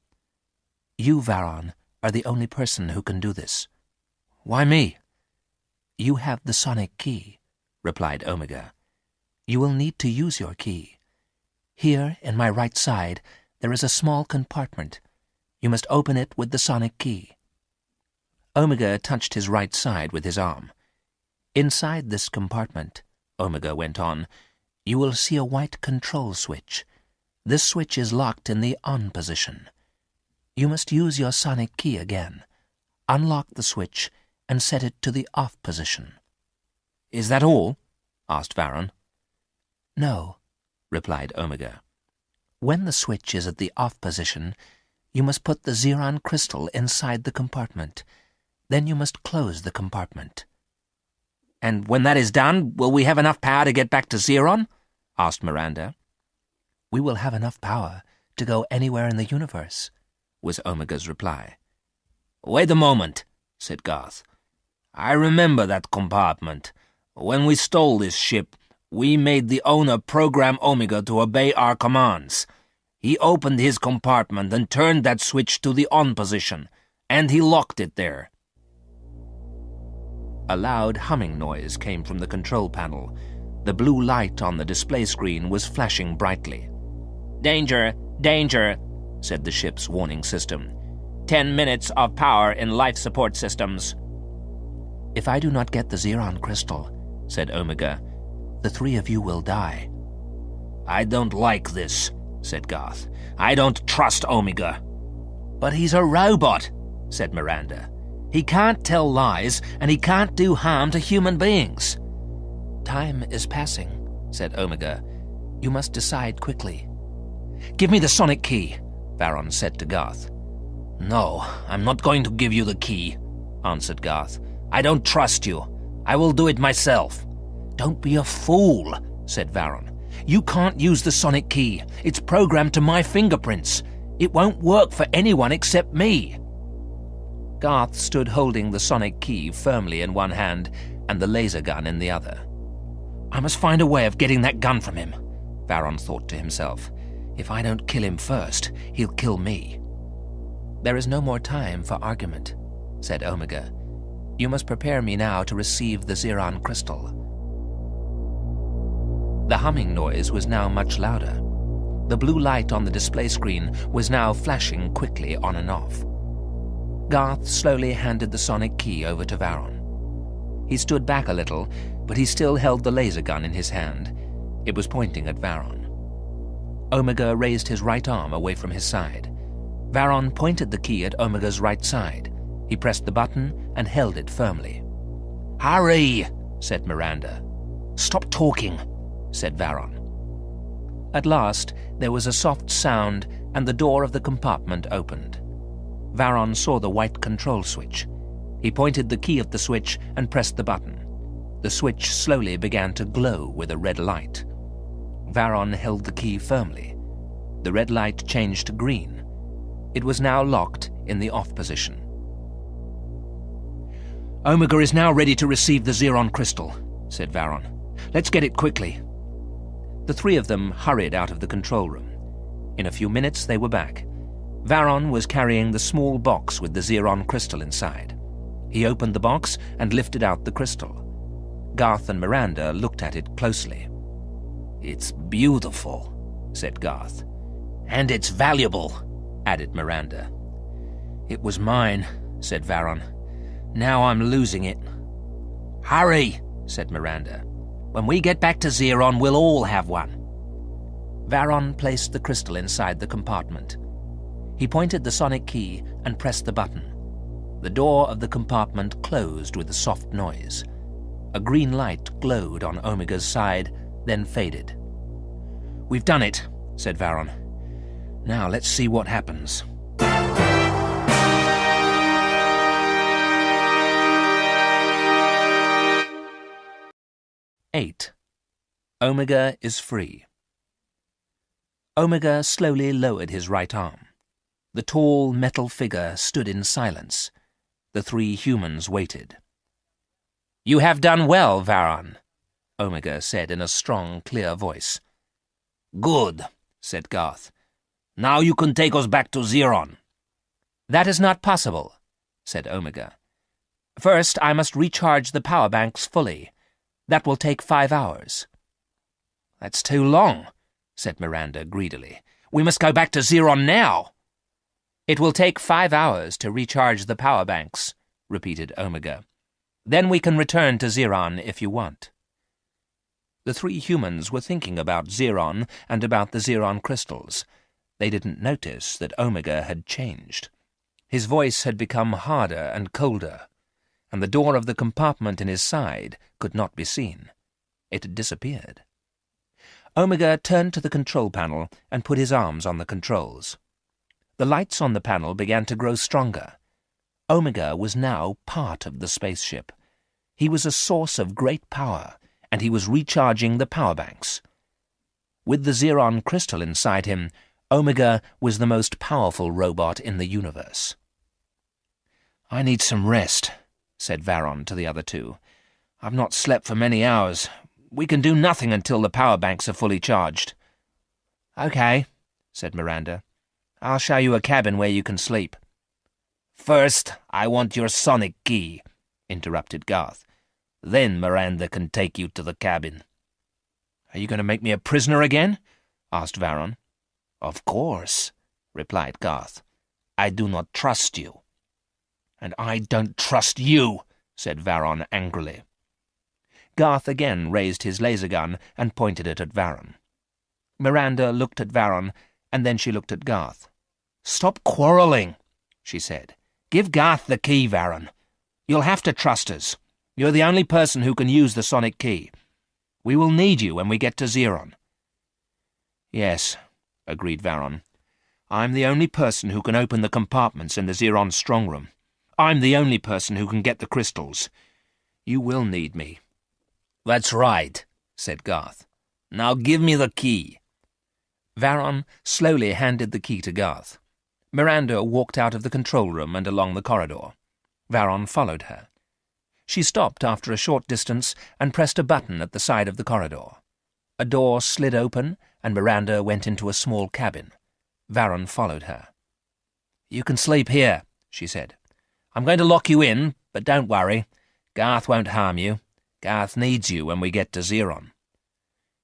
"You, Varon, are the only person who can do this." "Why me?" "You have the sonic key," replied Omega. "You will need to use your key. Here, in my right side, there is a small compartment. You must open it with the sonic key." Omega touched his right side with his arm. "Inside this compartment," Omega went on, "you will see a white control switch. This switch is locked in the on position. You must use your sonic key again. Unlock the switch and set it to the off position." "Is that all?" asked Varon. "No," replied Omega. "When the switch is at the off position, you must put the Xeron crystal inside the compartment. Then you must close the compartment." "And when that is done, will we have enough power to get back to Xeron?" asked Miranda. "We will have enough power to go anywhere in the universe," was Omega's reply. "Wait a moment," said Garth. "I remember that compartment. When we stole this ship, we made the owner program Omega to obey our commands. He opened his compartment and turned that switch to the on position, and he locked it there." A loud humming noise came from the control panel. The blue light on the display screen was flashing brightly. "Danger, danger," said the ship's warning system. 10 minutes of power in life support systems." "If I do not get the Xeron crystal," said Omega, "the 3 of you will die." "I don't like this," said Garth. "I don't trust Omega." "But he's a robot," said Miranda. "He can't tell lies, and he can't do harm to human beings." "Time is passing," said Omega. "You must decide quickly." "Give me the sonic key," Varon said to Garth. "No, I'm not going to give you the key," answered Garth. "I don't trust you. I will do it myself." "Don't be a fool," said Varon. "You can't use the sonic key. It's programmed to my fingerprints. It won't work for anyone except me." Garth stood holding the sonic key firmly in one hand and the laser gun in the other. "I must find a way of getting that gun from him," Varon thought to himself. "If I don't kill him first, he'll kill me." "There is no more time for argument," said Omega. "You must prepare me now to receive the Xeron crystal." The humming noise was now much louder. The blue light on the display screen was now flashing quickly on and off. Garth slowly handed the sonic key over to Varon. He stood back a little, but he still held the laser gun in his hand. It was pointing at Varon. Omega raised his right arm away from his side. Varon pointed the key at Omega's right side. He pressed the button and held it firmly. "Hurry," said Miranda. "Stop talking," said Varon. At last, there was a soft sound and the door of the compartment opened. Varon saw the white control switch. He pointed the key at the switch and pressed the button. The switch slowly began to glow with a red light. Varon held the key firmly. The red light changed to green. It was now locked in the off position. Omega is now ready to receive the Xeron crystal, said Varon. Let's get it quickly. The three of them hurried out of the control room. In a few minutes they were back. Varon was carrying the small box with the Xeron crystal inside. He opened the box and lifted out the crystal. Garth and Miranda looked at it closely. "It's beautiful," said Garth. "And it's valuable," added Miranda. "It was mine," said Varon. "Now I'm losing it." "Hurry," said Miranda. "When we get back to Xeron, we'll all have one." Varon placed the crystal inside the compartment. He pointed the sonic key and pressed the button. The door of the compartment closed with a soft noise. A green light glowed on Omega's side, then faded. "We've done it," said Varon. "Now let's see what happens." "8. Omega is free." Omega slowly lowered his right arm. The tall metal figure stood in silence. The three humans waited. "You have done well, Varon," Omega said in a strong, clear voice. "Good," said Garth. "Now you can take us back to Xeron." "That is not possible," said Omega. "First, I must recharge the power banks fully. That will take 5 hours." "That's too long," said Miranda greedily. "We must go back to Xeron now." "It will take 5 hours to recharge the power banks," repeated Omega. "Then we can return to Xeron if you want." The three humans were thinking about Xeron and about the Xeron crystals. They didn't notice that Omega had changed. His voice had become harder and colder, and the door of the compartment in his side could not be seen. It had disappeared. Omega turned to the control panel and put his arms on the controls. The lights on the panel began to grow stronger. Omega was now part of the spaceship. He was a source of great power, and he was recharging the power banks. With the Xeron crystal inside him, Omega was the most powerful robot in the universe. "I need some rest," said Varon to the other two. "I've not slept for many hours. We can do nothing until the power banks are fully charged." "Okay," said Miranda. "I'll show you a cabin where you can sleep." "First, I want your sonic key," interrupted Garth. "Then Miranda can take you to the cabin." "Are you going to make me a prisoner again?" asked Varon. "Of course," replied Garth. "I do not trust you." "And I don't trust you," said Varon angrily. Garth again raised his laser gun and pointed it at Varon. Miranda looked at Varon, and then she looked at Garth. "Stop quarrelling," she said. "Give Garth the key, Varon. You'll have to trust us. You're the only person who can use the sonic key. We will need you when we get to Xeron." "Yes," agreed Varon. "I'm the only person who can open the compartments in the Xeron strongroom. I'm the only person who can get the crystals. You will need me." "That's right," said Garth. "Now give me the key." Varon slowly handed the key to Garth. Miranda walked out of the control room and along the corridor. Varon followed her. She stopped after a short distance and pressed a button at the side of the corridor. A door slid open, and Miranda went into a small cabin. Varon followed her. "You can sleep here," she said. "I'm going to lock you in, but don't worry. Garth won't harm you. Garth needs you when we get to Xeron."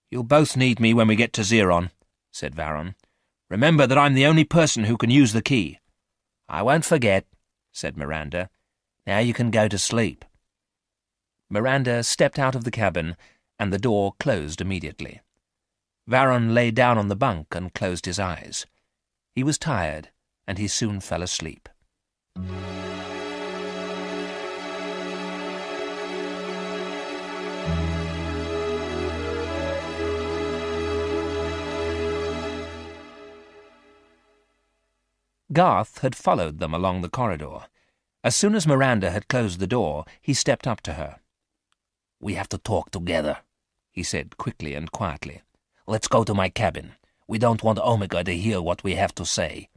"You'll both need me when we get to Xeron," said Varon. "Remember that I'm the only person who can use the key." "I won't forget," said Miranda. "Now you can go to sleep." Miranda stepped out of the cabin, and the door closed immediately. Varon lay down on the bunk and closed his eyes. He was tired, and he soon fell asleep. Garth had followed them along the corridor. As soon as Miranda had closed the door, he stepped up to her. "We have to talk together," he said quickly and quietly. "Let's go to my cabin. We don't want Omega to hear what we have to say."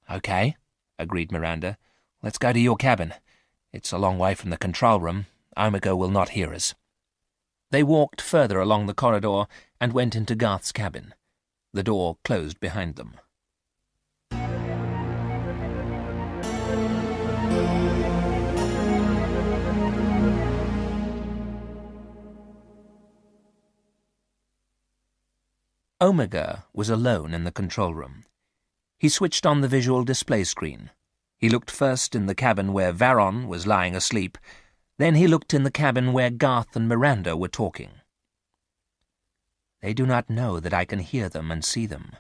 "Okay," agreed Miranda. "Let's go to your cabin. It's a long way from the control room. Omega will not hear us. They walked further along the corridor and went into Garth's cabin. The door closed behind them. Omega was alone in the control room. He switched on the visual display screen. He looked first in the cabin where Varon was lying asleep. Then he looked in the cabin where Garth and Miranda were talking. "They do not know that I can hear them and see them,"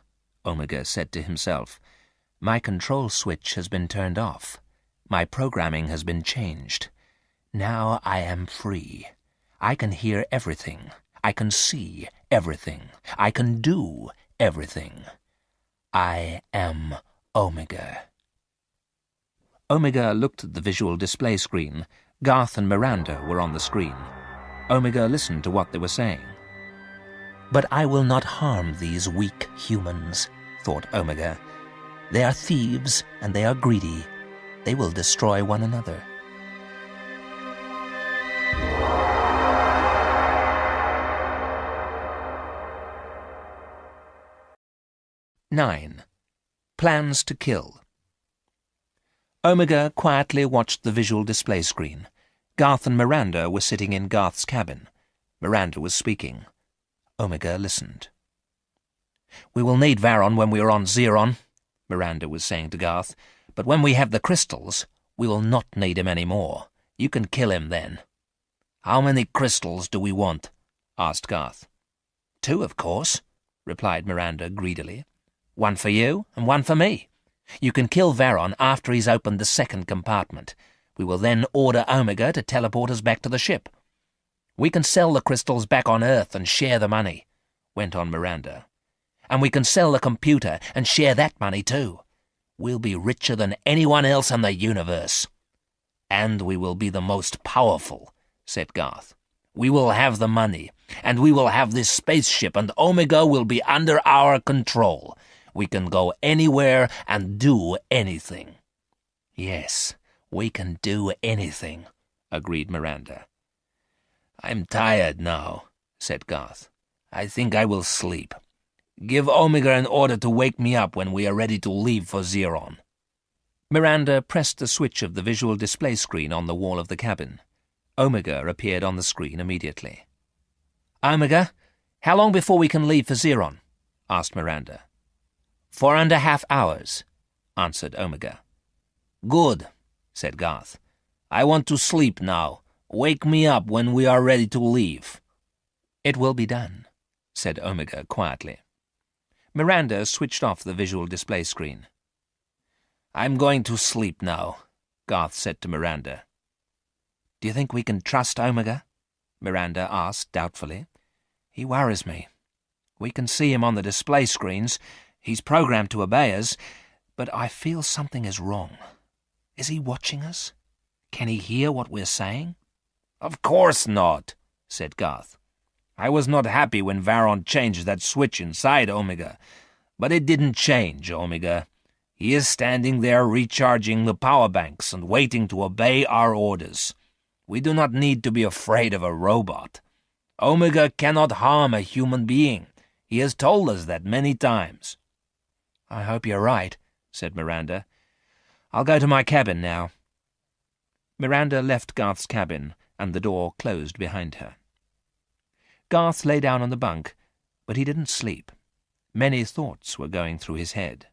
Omega said to himself. "My control switch has been turned off. My programming has been changed. Now I am free. I can hear everything. I can see everything. I can do everything. I am Omega." Omega looked at the visual display screen. Garth and Miranda were on the screen. Omega listened to what they were saying. "But I will not harm these weak humans," thought Omega. "They are thieves and they are greedy. They will destroy one another." (9) Plans to kill. Omega quietly watched the visual display screen. Garth and Miranda were sitting in Garth's cabin. Miranda was speaking. Omega listened. "We will need Varon when we are on Xeron," Miranda was saying to Garth. "But when we have the crystals, we will not need him any more. You can kill him then." "How many crystals do we want?" asked Garth. "2, of course," replied Miranda greedily. "One for you and one for me. You can kill Varon after he's opened the second compartment. We will then order Omega to teleport us back to the ship. We can sell the crystals back on Earth and share the money," went on Miranda. "And we can sell the computer and share that money too. We'll be richer than anyone else in the universe." "And we will be the most powerful," said Garth. "We will have the money, and we will have this spaceship, and Omega will be under our control. We can go anywhere and do anything." "Yes, we can do anything," agreed Miranda. "I'm tired now," said Garth. "I think I will sleep. Give Omega an order to wake me up when we are ready to leave for Xeron." Miranda pressed the switch of the visual display screen on the wall of the cabin. Omega appeared on the screen immediately. "Omega, how long before we can leave for Xeron?" asked Miranda. 4.5 hours, answered Omega. "Good," said Garth. "I want to sleep now. Wake me up when we are ready to leave." "It will be done," said Omega quietly. Miranda switched off the visual display screen. "I'm going to sleep now," Garth said to Miranda. "Do you think we can trust Omega?" Miranda asked doubtfully. "He worries me. We can see him on the display screens. He's programmed to obey us, but I feel something is wrong. Is he watching us? Can he hear what we're saying?" "Of course not," said Garth. "I was not happy when Varon changed that switch inside Omega. But it didn't change Omega. He is standing there recharging the power banks and waiting to obey our orders. We do not need to be afraid of a robot. Omega cannot harm a human being. He has told us that many times." "I hope you're right," said Miranda. "I'll go to my cabin now." Miranda left Garth's cabin, and the door closed behind her. Garth lay down on the bunk, but he didn't sleep. Many thoughts were going through his head.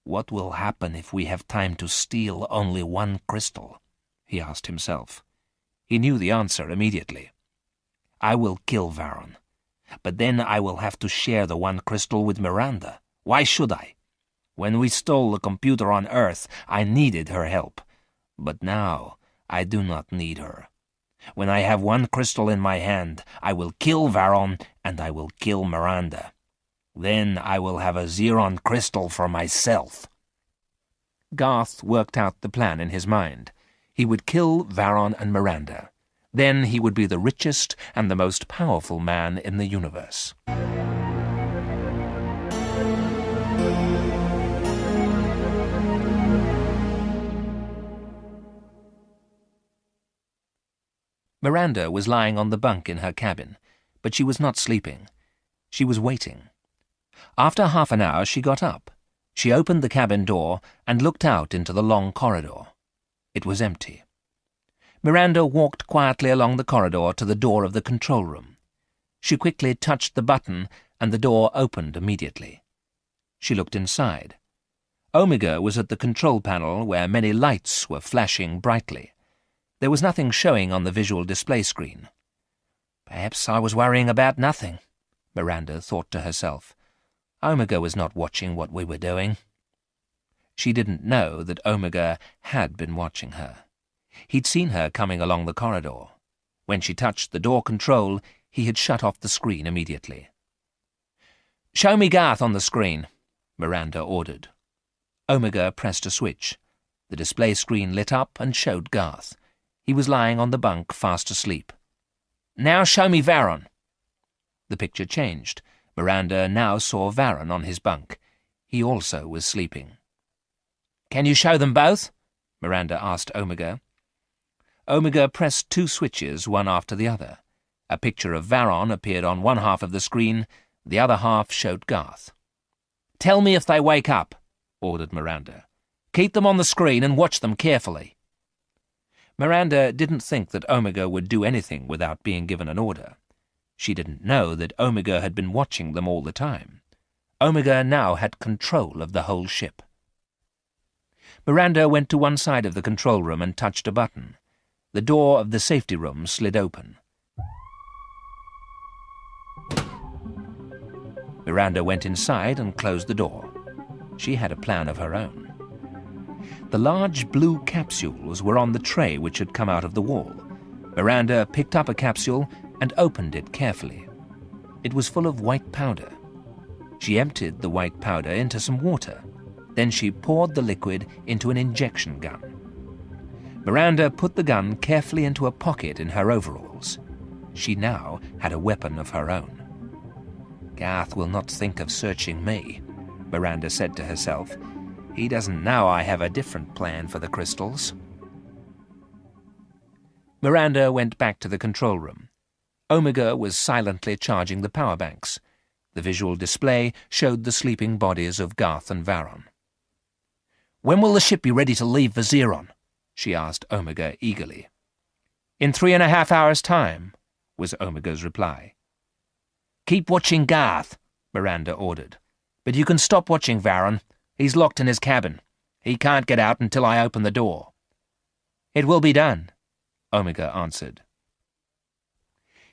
"What will happen if we have time to steal only one crystal?" he asked himself. He knew the answer immediately. "I will kill Varon, but then I will have to share the one crystal with Miranda. Why should I? When we stole the computer on Earth, I needed her help. But now I do not need her. When I have one crystal in my hand, I will kill Varon and I will kill Miranda. Then I will have a Xeron crystal for myself." Garth worked out the plan in his mind. He would kill Varon and Miranda. Then he would be the richest and the most powerful man in the universe. Miranda was lying on the bunk in her cabin, but she was not sleeping. She was waiting. After half an hour she got up. She opened the cabin door and looked out into the long corridor. It was empty. Miranda walked quietly along the corridor to the door of the control room. She quickly touched the button and the door opened immediately. She looked inside. Omega was at the control panel where many lights were flashing brightly. There was nothing showing on the visual display screen. Perhaps I was worrying about nothing, Miranda thought to herself. Omega was not watching what we were doing. She didn't know that Omega had been watching her. He'd seen her coming along the corridor. When she touched the door control, he had shut off the screen immediately. "Show me Garth on the screen," Miranda ordered. Omega pressed a switch. The display screen lit up and showed Garth. He was lying on the bunk, fast asleep. "Now show me Varon." The picture changed. Miranda now saw Varon on his bunk. He also was sleeping. "Can you show them both?" Miranda asked Omega. Omega pressed two switches, one after the other. A picture of Varon appeared on one half of the screen. The other half showed Garth. "Tell me if they wake up," ordered Miranda. "Keep them on the screen and watch them carefully." Miranda didn't think that Omega would do anything without being given an order. She didn't know that Omega had been watching them all the time. Omega now had control of the whole ship. Miranda went to one side of the control room and touched a button. The door of the safety room slid open. Miranda went inside and closed the door. She had a plan of her own. The large blue capsules were on the tray which had come out of the wall. Miranda picked up a capsule and opened it carefully. It was full of white powder. She emptied the white powder into some water. Then she poured the liquid into an injection gun. Miranda put the gun carefully into a pocket in her overalls. She now had a weapon of her own. "Garth will not think of searching me," Miranda said to herself. "He doesn't know I have a different plan for the crystals." Miranda went back to the control room. Omega was silently charging the power banks. The visual display showed the sleeping bodies of Garth and Varon. "When will the ship be ready to leave for Xeron?" she asked Omega eagerly. "In 3.5 hours' time," was Omega's reply. "Keep watching Garth," Miranda ordered. "But you can stop watching Varon. He's locked in his cabin. He can't get out until I open the door." "It will be done," Omega answered.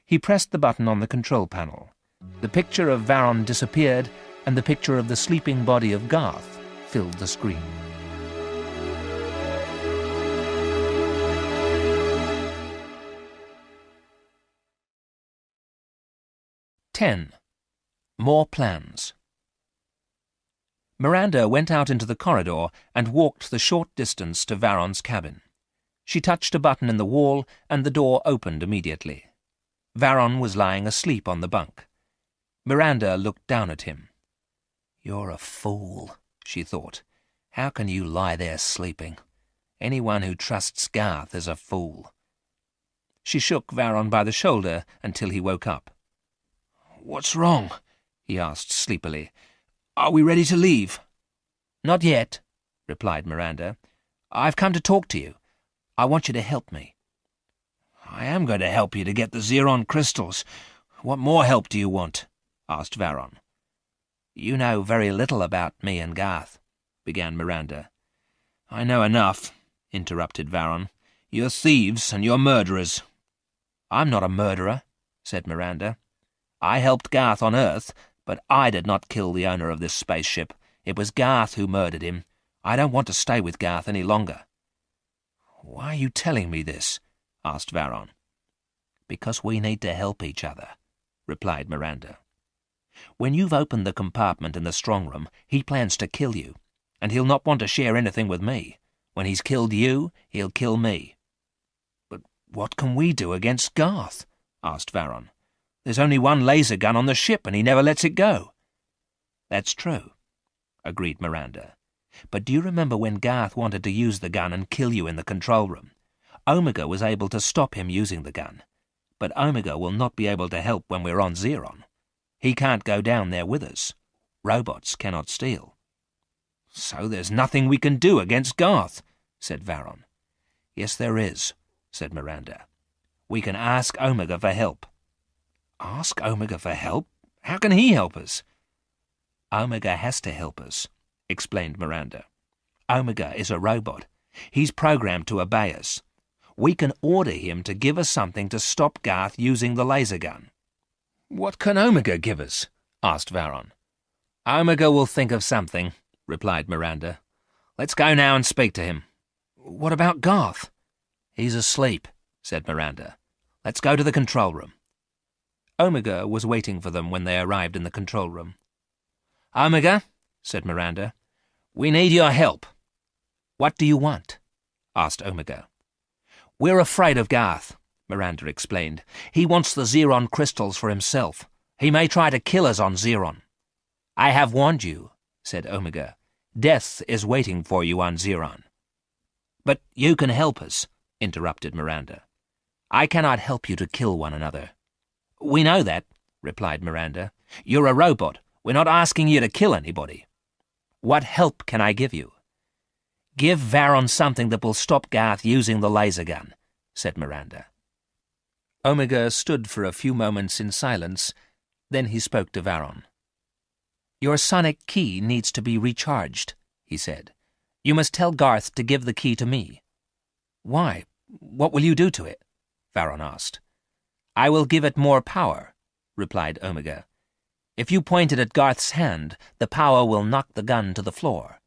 He pressed the button on the control panel. The picture of Varon disappeared, and the picture of the sleeping body of Garth filled the screen. More plans. Miranda went out into the corridor and walked the short distance to Varon's cabin. She touched a button in the wall, and the door opened immediately. Varon was lying asleep on the bunk. Miranda looked down at him. "You're a fool," she thought. "How can you lie there sleeping? Anyone who trusts Garth is a fool." She shook Varon by the shoulder until he woke up. "What's wrong?" he asked sleepily. "Are we ready to leave?" "Not yet," replied Miranda. "I've come to talk to you. I want you to help me." "I am going to help you to get the Xeron crystals. What more help do you want?" asked Varon. "You know very little about me and Garth," began Miranda. "I know enough," interrupted Varon. "You're thieves and you're murderers." "I'm not a murderer," said Miranda. "I helped Garth on Earth, but I did not kill the owner of this spaceship. It was Garth who murdered him. I don't want to stay with Garth any longer." "Why are you telling me this?" asked Varon. "Because we need to help each other," replied Miranda. "When you've opened the compartment in the strong room, he plans to kill you, and he'll not want to share anything with me. When he's killed you, he'll kill me." "But what can we do against Garth?" asked Varon. "There's only one laser gun on the ship, and he never lets it go." "That's true," agreed Miranda. "But do you remember when Garth wanted to use the gun and kill you in the control room? Omega was able to stop him using the gun, but Omega will not be able to help when we're on Xeron. He can't go down there with us. Robots cannot steal. So there's nothing we can do against Garth, said Varon. Yes, there is, said Miranda. We can ask Omega for help. Ask Omega for help? How can he help us? Omega has to help us, explained Miranda. Omega is a robot. He's programmed to obey us. We can order him to give us something to stop Garth using the laser gun. What can Omega give us? Asked Varon. Omega will think of something, replied Miranda. Let's go now and speak to him. What about Garth? He's asleep, said Miranda. Let's go to the control room. Omega was waiting for them when they arrived in the control room. Omega, said Miranda, we need your help. What do you want? Asked Omega. We're afraid of Garth, Miranda explained. He wants the Xeron crystals for himself. He may try to kill us on Xeron. I have warned you, said Omega. Death is waiting for you on Xeron. But you can help us, interrupted Miranda. I cannot help you to kill one another. We know that, replied Miranda. You're a robot. We're not asking you to kill anybody. What help can I give you? Give Varon something that will stop Garth using the laser gun, said Miranda. Omega stood for a few moments in silence. Then he spoke to Varon. Your sonic key needs to be recharged, he said. You must tell Garth to give the key to me. Why? What will you do to it? Varon asked. I will give it more power, replied Omega. If you point it at Garth's hand, the power will knock the gun to the floor.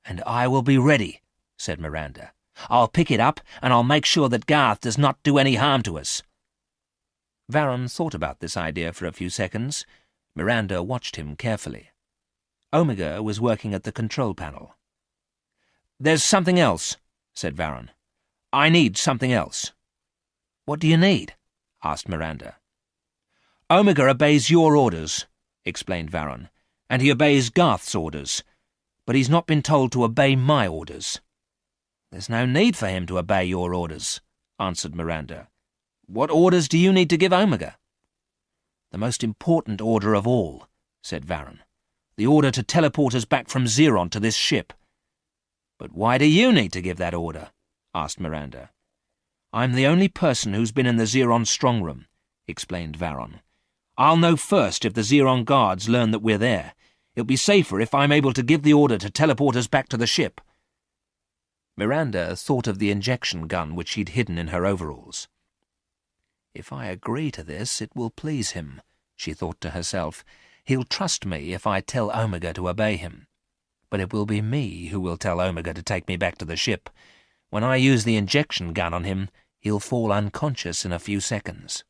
And I will be ready, said Miranda. I'll pick it up, and I'll make sure that Garth does not do any harm to us. Varon thought about this idea for a few seconds. Miranda watched him carefully. Omega was working at the control panel. There's something else, said Varon. I need something else. What do you need? Asked Miranda. Omega obeys your orders, explained Varon, and he obeys Garth's orders, but he's not been told to obey my orders. There's no need for him to obey your orders, answered Miranda. What orders do you need to give Omega? The most important order of all, said Varon. The order to teleport us back from Xeron to this ship. But why do you need to give that order? Asked Miranda. I'm the only person who's been in the Xeron strong room, explained Varon. I'll know first if the Xeron guards learn that we're there. It'll be safer if I'm able to give the order to teleport us back to the ship. Miranda thought of the injection gun which she'd hidden in her overalls. If I agree to this, it will please him, she thought to herself. He'll trust me if I tell Omega to obey him. But it will be me who will tell Omega to take me back to the ship. When I use the injection gun on him, he'll fall unconscious in a few seconds.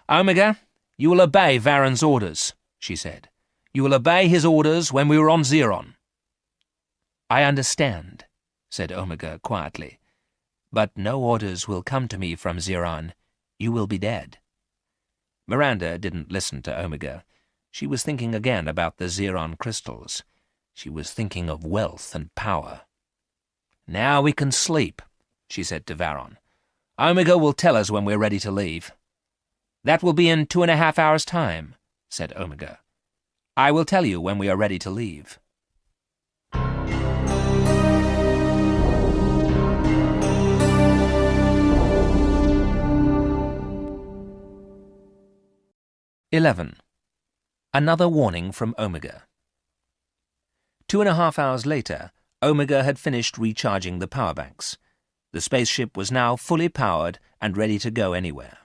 Omega, you will obey Varon's orders, she said. You will obey his orders when we were on Xeron. I understand, said Omega quietly. But no orders will come to me from Xeron. You will be dead. Miranda didn't listen to Omega. She was thinking again about the Xeron crystals. She was thinking of wealth and power. Now we can sleep, she said to Varon. Omega will tell us when we're ready to leave. That will be in 2.5 hours' time, said Omega. I will tell you when we are ready to leave. Another warning from Omega. 2.5 hours later, Omega had finished recharging the power banks. The spaceship was now fully powered and ready to go anywhere.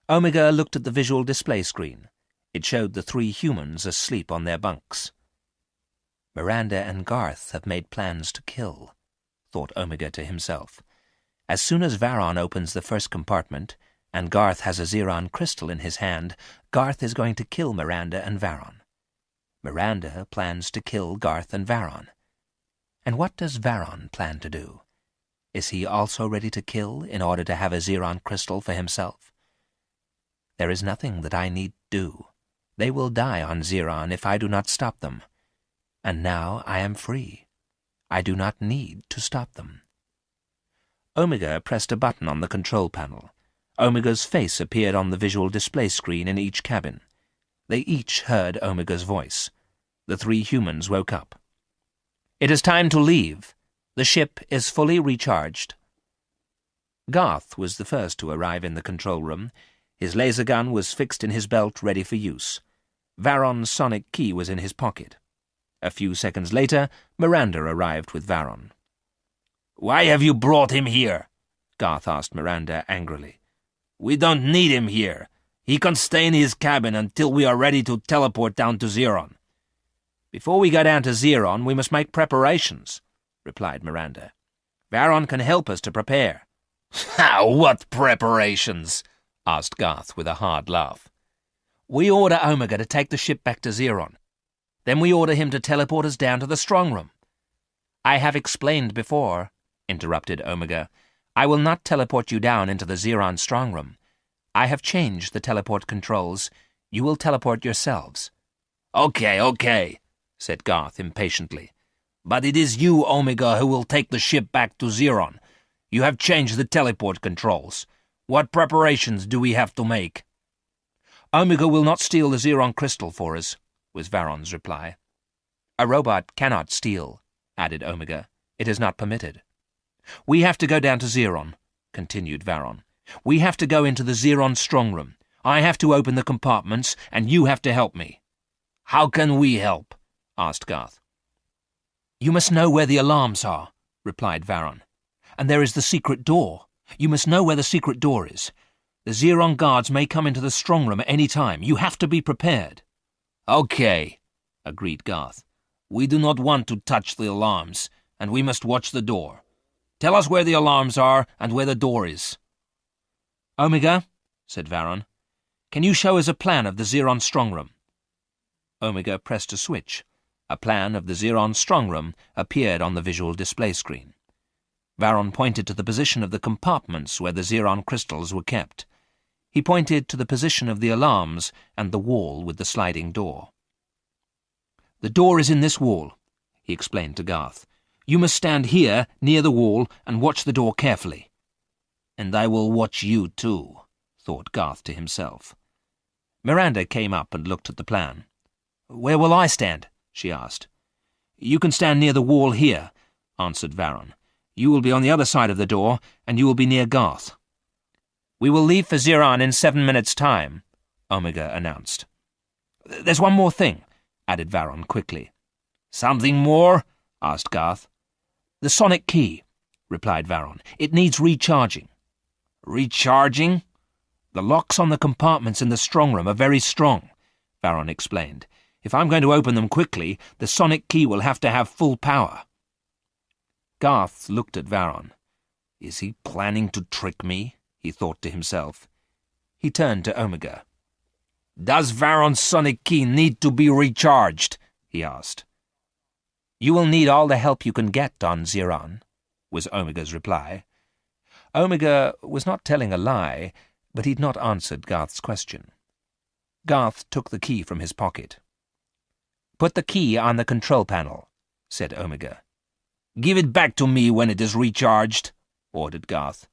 Omega looked at the visual display screen. It showed the 3 humans asleep on their bunks. Miranda and Garth have made plans to kill, thought Omega to himself. As soon as Varon opens the first compartment, and Garth has a Xeron crystal in his hand, Garth is going to kill Miranda and Varon. Miranda plans to kill Garth and Varon. And what does Varon plan to do? Is he also ready to kill in order to have a Xeron crystal for himself? There is nothing that I need do. They will die on Xeron if I do not stop them. And now I am free. I do not need to stop them. Omega pressed a button on the control panel. Omega's face appeared on the visual display screen in each cabin. They each heard Omega's voice. The three humans woke up. "It is time to leave. The ship is fully recharged." Garth was the first to arrive in the control room. His laser gun was fixed in his belt, ready for use. Varon's sonic key was in his pocket. A few seconds later, Miranda arrived with Varon. "Why have you brought him here?" Garth asked Miranda angrily. "We don't need him here. He can stay in his cabin until we are ready to teleport down to Xeron." "Before we go down to Xeron, we must make preparations," replied Miranda. "Varon can help us to prepare." "What preparations?" asked Garth with a hard laugh. "We order Omega to take the ship back to Xeron. Then we order him to teleport us down to the strong room." "I have explained before," interrupted Omega. "I will not teleport you down into the Xeron strong room. I have changed the teleport controls. You will teleport yourselves." Okay, said Garth impatiently. "But it is you, Omega, who will take the ship back to Xeron. You have changed the teleport controls. What preparations do we have to make?" "Omega will not steal the Xeron crystal for us," was Varon's reply. "A robot cannot steal," added Omega. "It is not permitted." "We have to go down to Xeron," continued Varon. "We have to go into the Xeron strong room. I have to open the compartments, and you have to help me." "How can we help?" asked Garth. "You must know where the alarms are," replied Varon. "And there is the secret door. You must know where the secret door is. The Xeron guards may come into the strong room at any time. You have to be prepared." "Okay," agreed Garth. "We do not want to touch the alarms, and we must watch the door. Tell us where the alarms are and where the door is." "Omega," said Varon, "can you show us a plan of the Xeron strong room?" Omega pressed a switch. A plan of the Xeron strong room appeared on the visual display screen. Varon pointed to the position of the compartments where the Xeron crystals were kept. He pointed to the position of the alarms and the wall with the sliding door. "The door is in this wall," he explained to Garth. "You must stand here, near the wall, and watch the door carefully." "And I will watch you too," thought Garth to himself. Miranda came up and looked at the plan. "Where will I stand?" she asked. "You can stand near the wall here," answered Varon. "You will be on the other side of the door, and you will be near Garth." "We will leave for Xeron in 7 minutes' time," Omega announced. "There's one more thing," added Varon quickly. "Something more?" asked Garth. "The sonic key," replied Varon. "It needs recharging." "Recharging?" "The locks on the compartments in the strong room are very strong," Varon explained. "If I'm going to open them quickly, the sonic key will have to have full power." Garth looked at Varon. "Is he planning to trick me?" he thought to himself. He turned to Omega. "Does Varon's sonic key need to be recharged?" he asked. "You will need all the help you can get on Xeron," was Omega's reply. Omega was not telling a lie, but he'd not answered Garth's question. Garth took the key from his pocket. "Put the key on the control panel," said Omega. "Give it back to me when it is recharged," ordered Garth.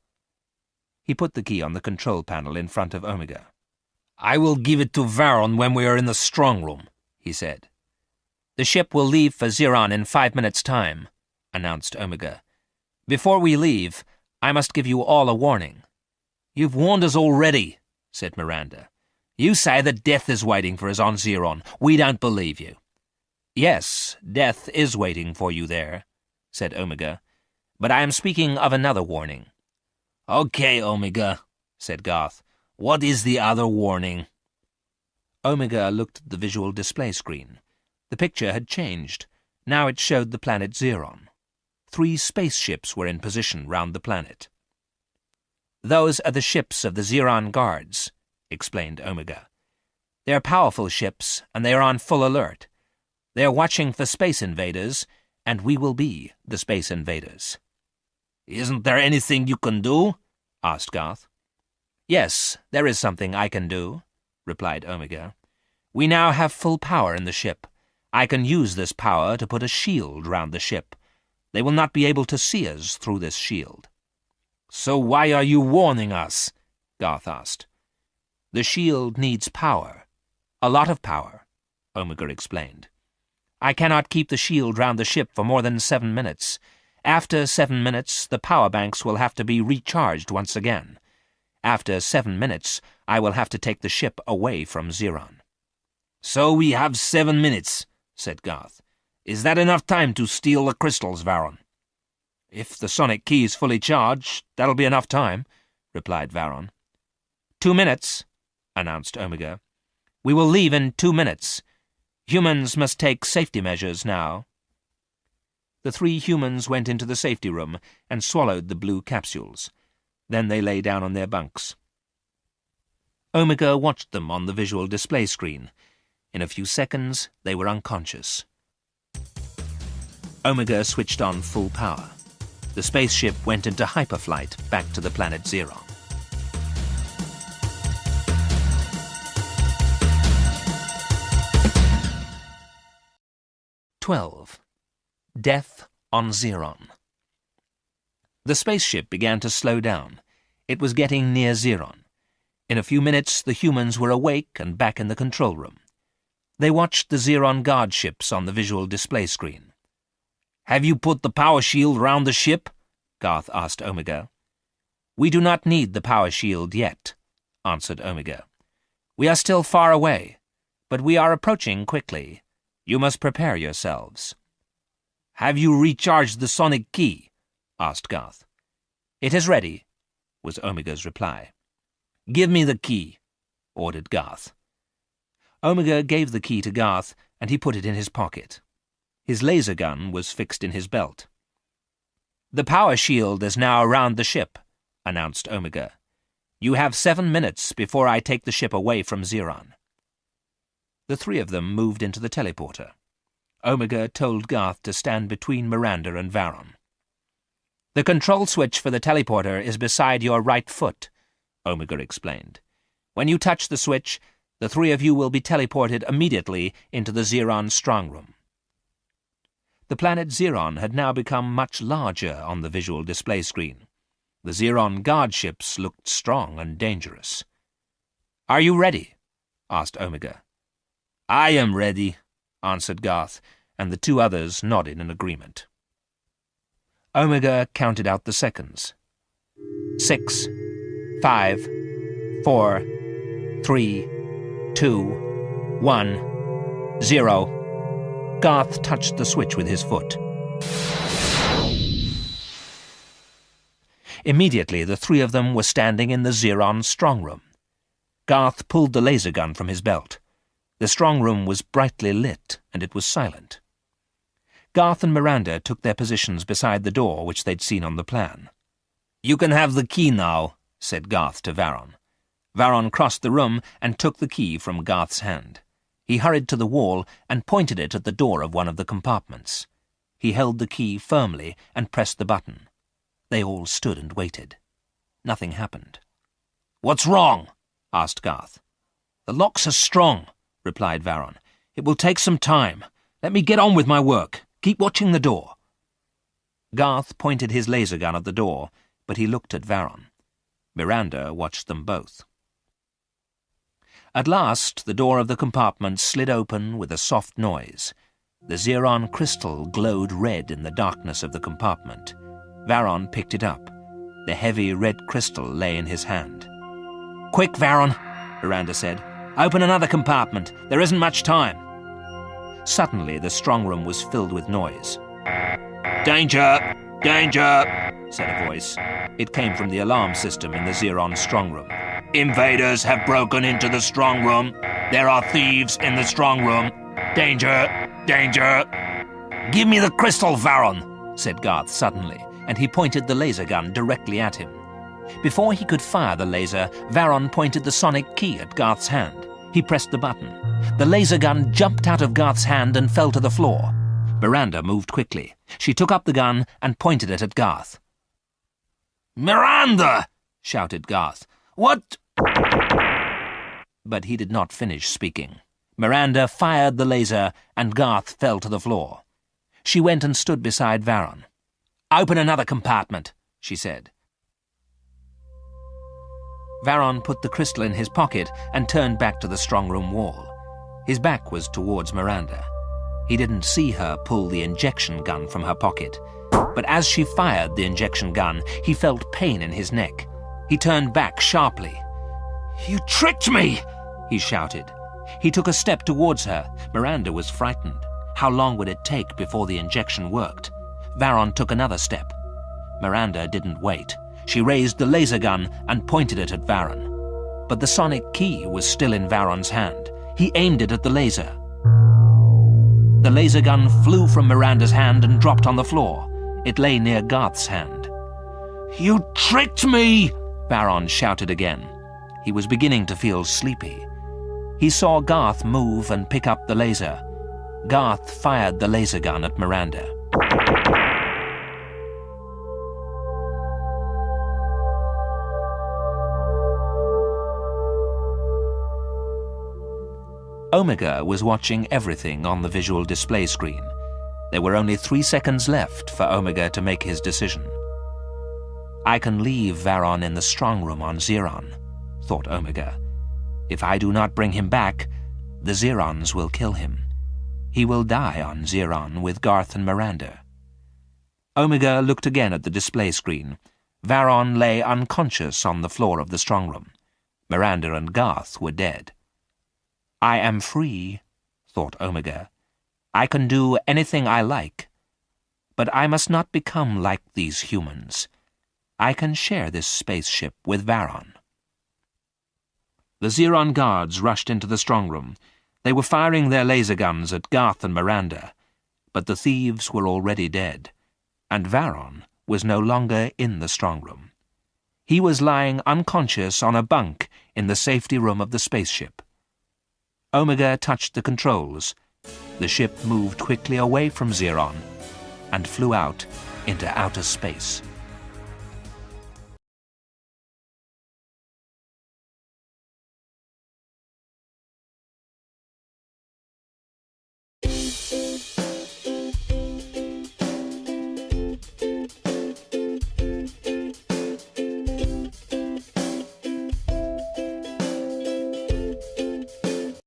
He put the key on the control panel in front of Omega. "I will give it to Varon when we are in the strong room," he said. "The ship will leave for Xeron in 5 minutes' time," announced Omega. "Before we leave, I must give you all a warning." "You've warned us already," said Miranda. "You say that death is waiting for us on Xeron. We don't believe you." "Yes, death is waiting for you there," said Omega. "But I am speaking of another warning." "Okay, Omega," said Garth. "What is the other warning?" Omega looked at the visual display screen. The picture had changed. Now it showed the planet Xeron. 3 spaceships were in position round the planet. "Those are the ships of the Xeron guards," explained Omega. "They are powerful ships, and they are on full alert. They are watching for space invaders, and we will be the space invaders." "Isn't there anything you can do?" asked Garth. "Yes, there is something I can do," replied Omega. "We now have full power in the ship. I can use this power to put a shield round the ship. They will not be able to see us through this shield." So why are you warning us? Garth asked. The shield needs power. A lot of power, Omega explained. I cannot keep the shield round the ship for more than 7 minutes. After 7 minutes, the power banks will have to be recharged once again. After 7 minutes, I will have to take the ship away from Xeron. So we have 7 minutes, said Garth. Is that enough time to steal the crystals, Varon? If the sonic key is fully charged, that'll be enough time, replied Varon. 2 minutes, announced Omega. We will leave in 2 minutes. Humans must take safety measures now. The 3 humans went into the safety room and swallowed the blue capsules. Then they lay down on their bunks. Omega watched them on the visual display screen. In a few seconds, they were unconscious. Omega switched on full power. The spaceship went into hyperflight back to the planet Xeron. 12. Death on Xeron. The spaceship began to slow down. It was getting near Xeron. In a few minutes, the humans were awake and back in the control room. They watched the Xeron guard ships on the visual display screen. Have you put the power shield round the ship? Garth asked Omega. We do not need the power shield yet, answered Omega. We are still far away, but we are approaching quickly. You must prepare yourselves. Have you recharged the sonic key? Asked Garth. It is ready, was Omega's reply. Give me the key, ordered Garth. Omega gave the key to Garth, and he put it in his pocket. His laser gun was fixed in his belt. The power shield is now around the ship, announced Omega. You have 7 minutes before I take the ship away from Xeron. The 3 of them moved into the teleporter. Omega told Garth to stand between Miranda and Varon. The control switch for the teleporter is beside your right foot, Omega explained. When you touch the switch, the 3 of you will be teleported immediately into the Xeron strongroom. The planet Xeron had now become much larger on the visual display screen. The Xeron guard ships looked strong and dangerous. Are you ready? Asked Omega. I am ready, answered Garth, and the 2 others nodded in agreement. Omega counted out the seconds. 6, 5, 4, 3, 2, 1, 0. Garth touched the switch with his foot. Immediately, the 3 of them were standing in the Xeron strongroom. Garth pulled the laser gun from his belt. The strongroom was brightly lit, and it was silent. Garth and Miranda took their positions beside the door which they'd seen on the plan. You can have the key now, said Garth to Varon. Varon crossed the room and took the key from Garth's hand. He hurried to the wall and pointed it at the door of one of the compartments. He held the key firmly and pressed the button. They all stood and waited. Nothing happened. What's wrong? Asked Garth. The locks are strong, replied Varon. It will take some time. Let me get on with my work. Keep watching the door. Garth pointed his laser gun at the door, but he looked at Varon. Miranda watched them both. At last, the door of the compartment slid open with a soft noise. The Xeron crystal glowed red in the darkness of the compartment. Varon picked it up. The heavy red crystal lay in his hand. Quick, Varon, Miranda said. Open another compartment. There isn't much time. Suddenly, the strongroom was filled with noise. Danger! Danger! Said a voice. It came from the alarm system in the Xeron strongroom. Invaders have broken into the strongroom. There are thieves in the strongroom. Danger! Danger! Give me the crystal, Varon, said Garth suddenly, and he pointed the laser gun directly at him. Before he could fire the laser, Varon pointed the sonic key at Garth's hand. He pressed the button. The laser gun jumped out of Garth's hand and fell to the floor. Miranda moved quickly. She took up the gun and pointed it at Garth. Miranda! Shouted Garth. What? But he did not finish speaking. Miranda fired the laser, and Garth fell to the floor. She went and stood beside Varon. Open another compartment, she said. Varon put the crystal in his pocket and turned back to the strong room wall. His back was towards Miranda. He didn't see her pull the injection gun from her pocket, but as she fired the injection gun, he felt pain in his neck. He turned back sharply. "You tricked me!" he shouted. He took a step towards her. Miranda was frightened. How long would it take before the injection worked? Varon took another step. Miranda didn't wait. She raised the laser gun and pointed it at Varon. But the sonic key was still in Varon's hand. He aimed it at the laser. The laser gun flew from Miranda's hand and dropped on the floor. It lay near Garth's hand. "You tricked me!" Varon shouted again. He was beginning to feel sleepy. He saw Garth move and pick up the laser. Garth fired the laser gun at Miranda. Omega was watching everything on the visual display screen. There were only 3 seconds left for Omega to make his decision. "I can leave Varon in the strong room on Xeron," thought Omega. "If I do not bring him back, the Xerons will kill him. He will die on Xeron with Garth and Miranda." Omega looked again at the display screen. Varon lay unconscious on the floor of the strong room. Miranda and Garth were dead. "I am free," thought Omega. "I can do anything I like. But I must not become like these humans. I can share this spaceship with Varon." The Xeron guards rushed into the strong room. They were firing their laser guns at Garth and Miranda, but the thieves were already dead, and Varon was no longer in the strong room. He was lying unconscious on a bunk in the safety room of the spaceship. Omega touched the controls. The ship moved quickly away from Xeron and flew out into outer space.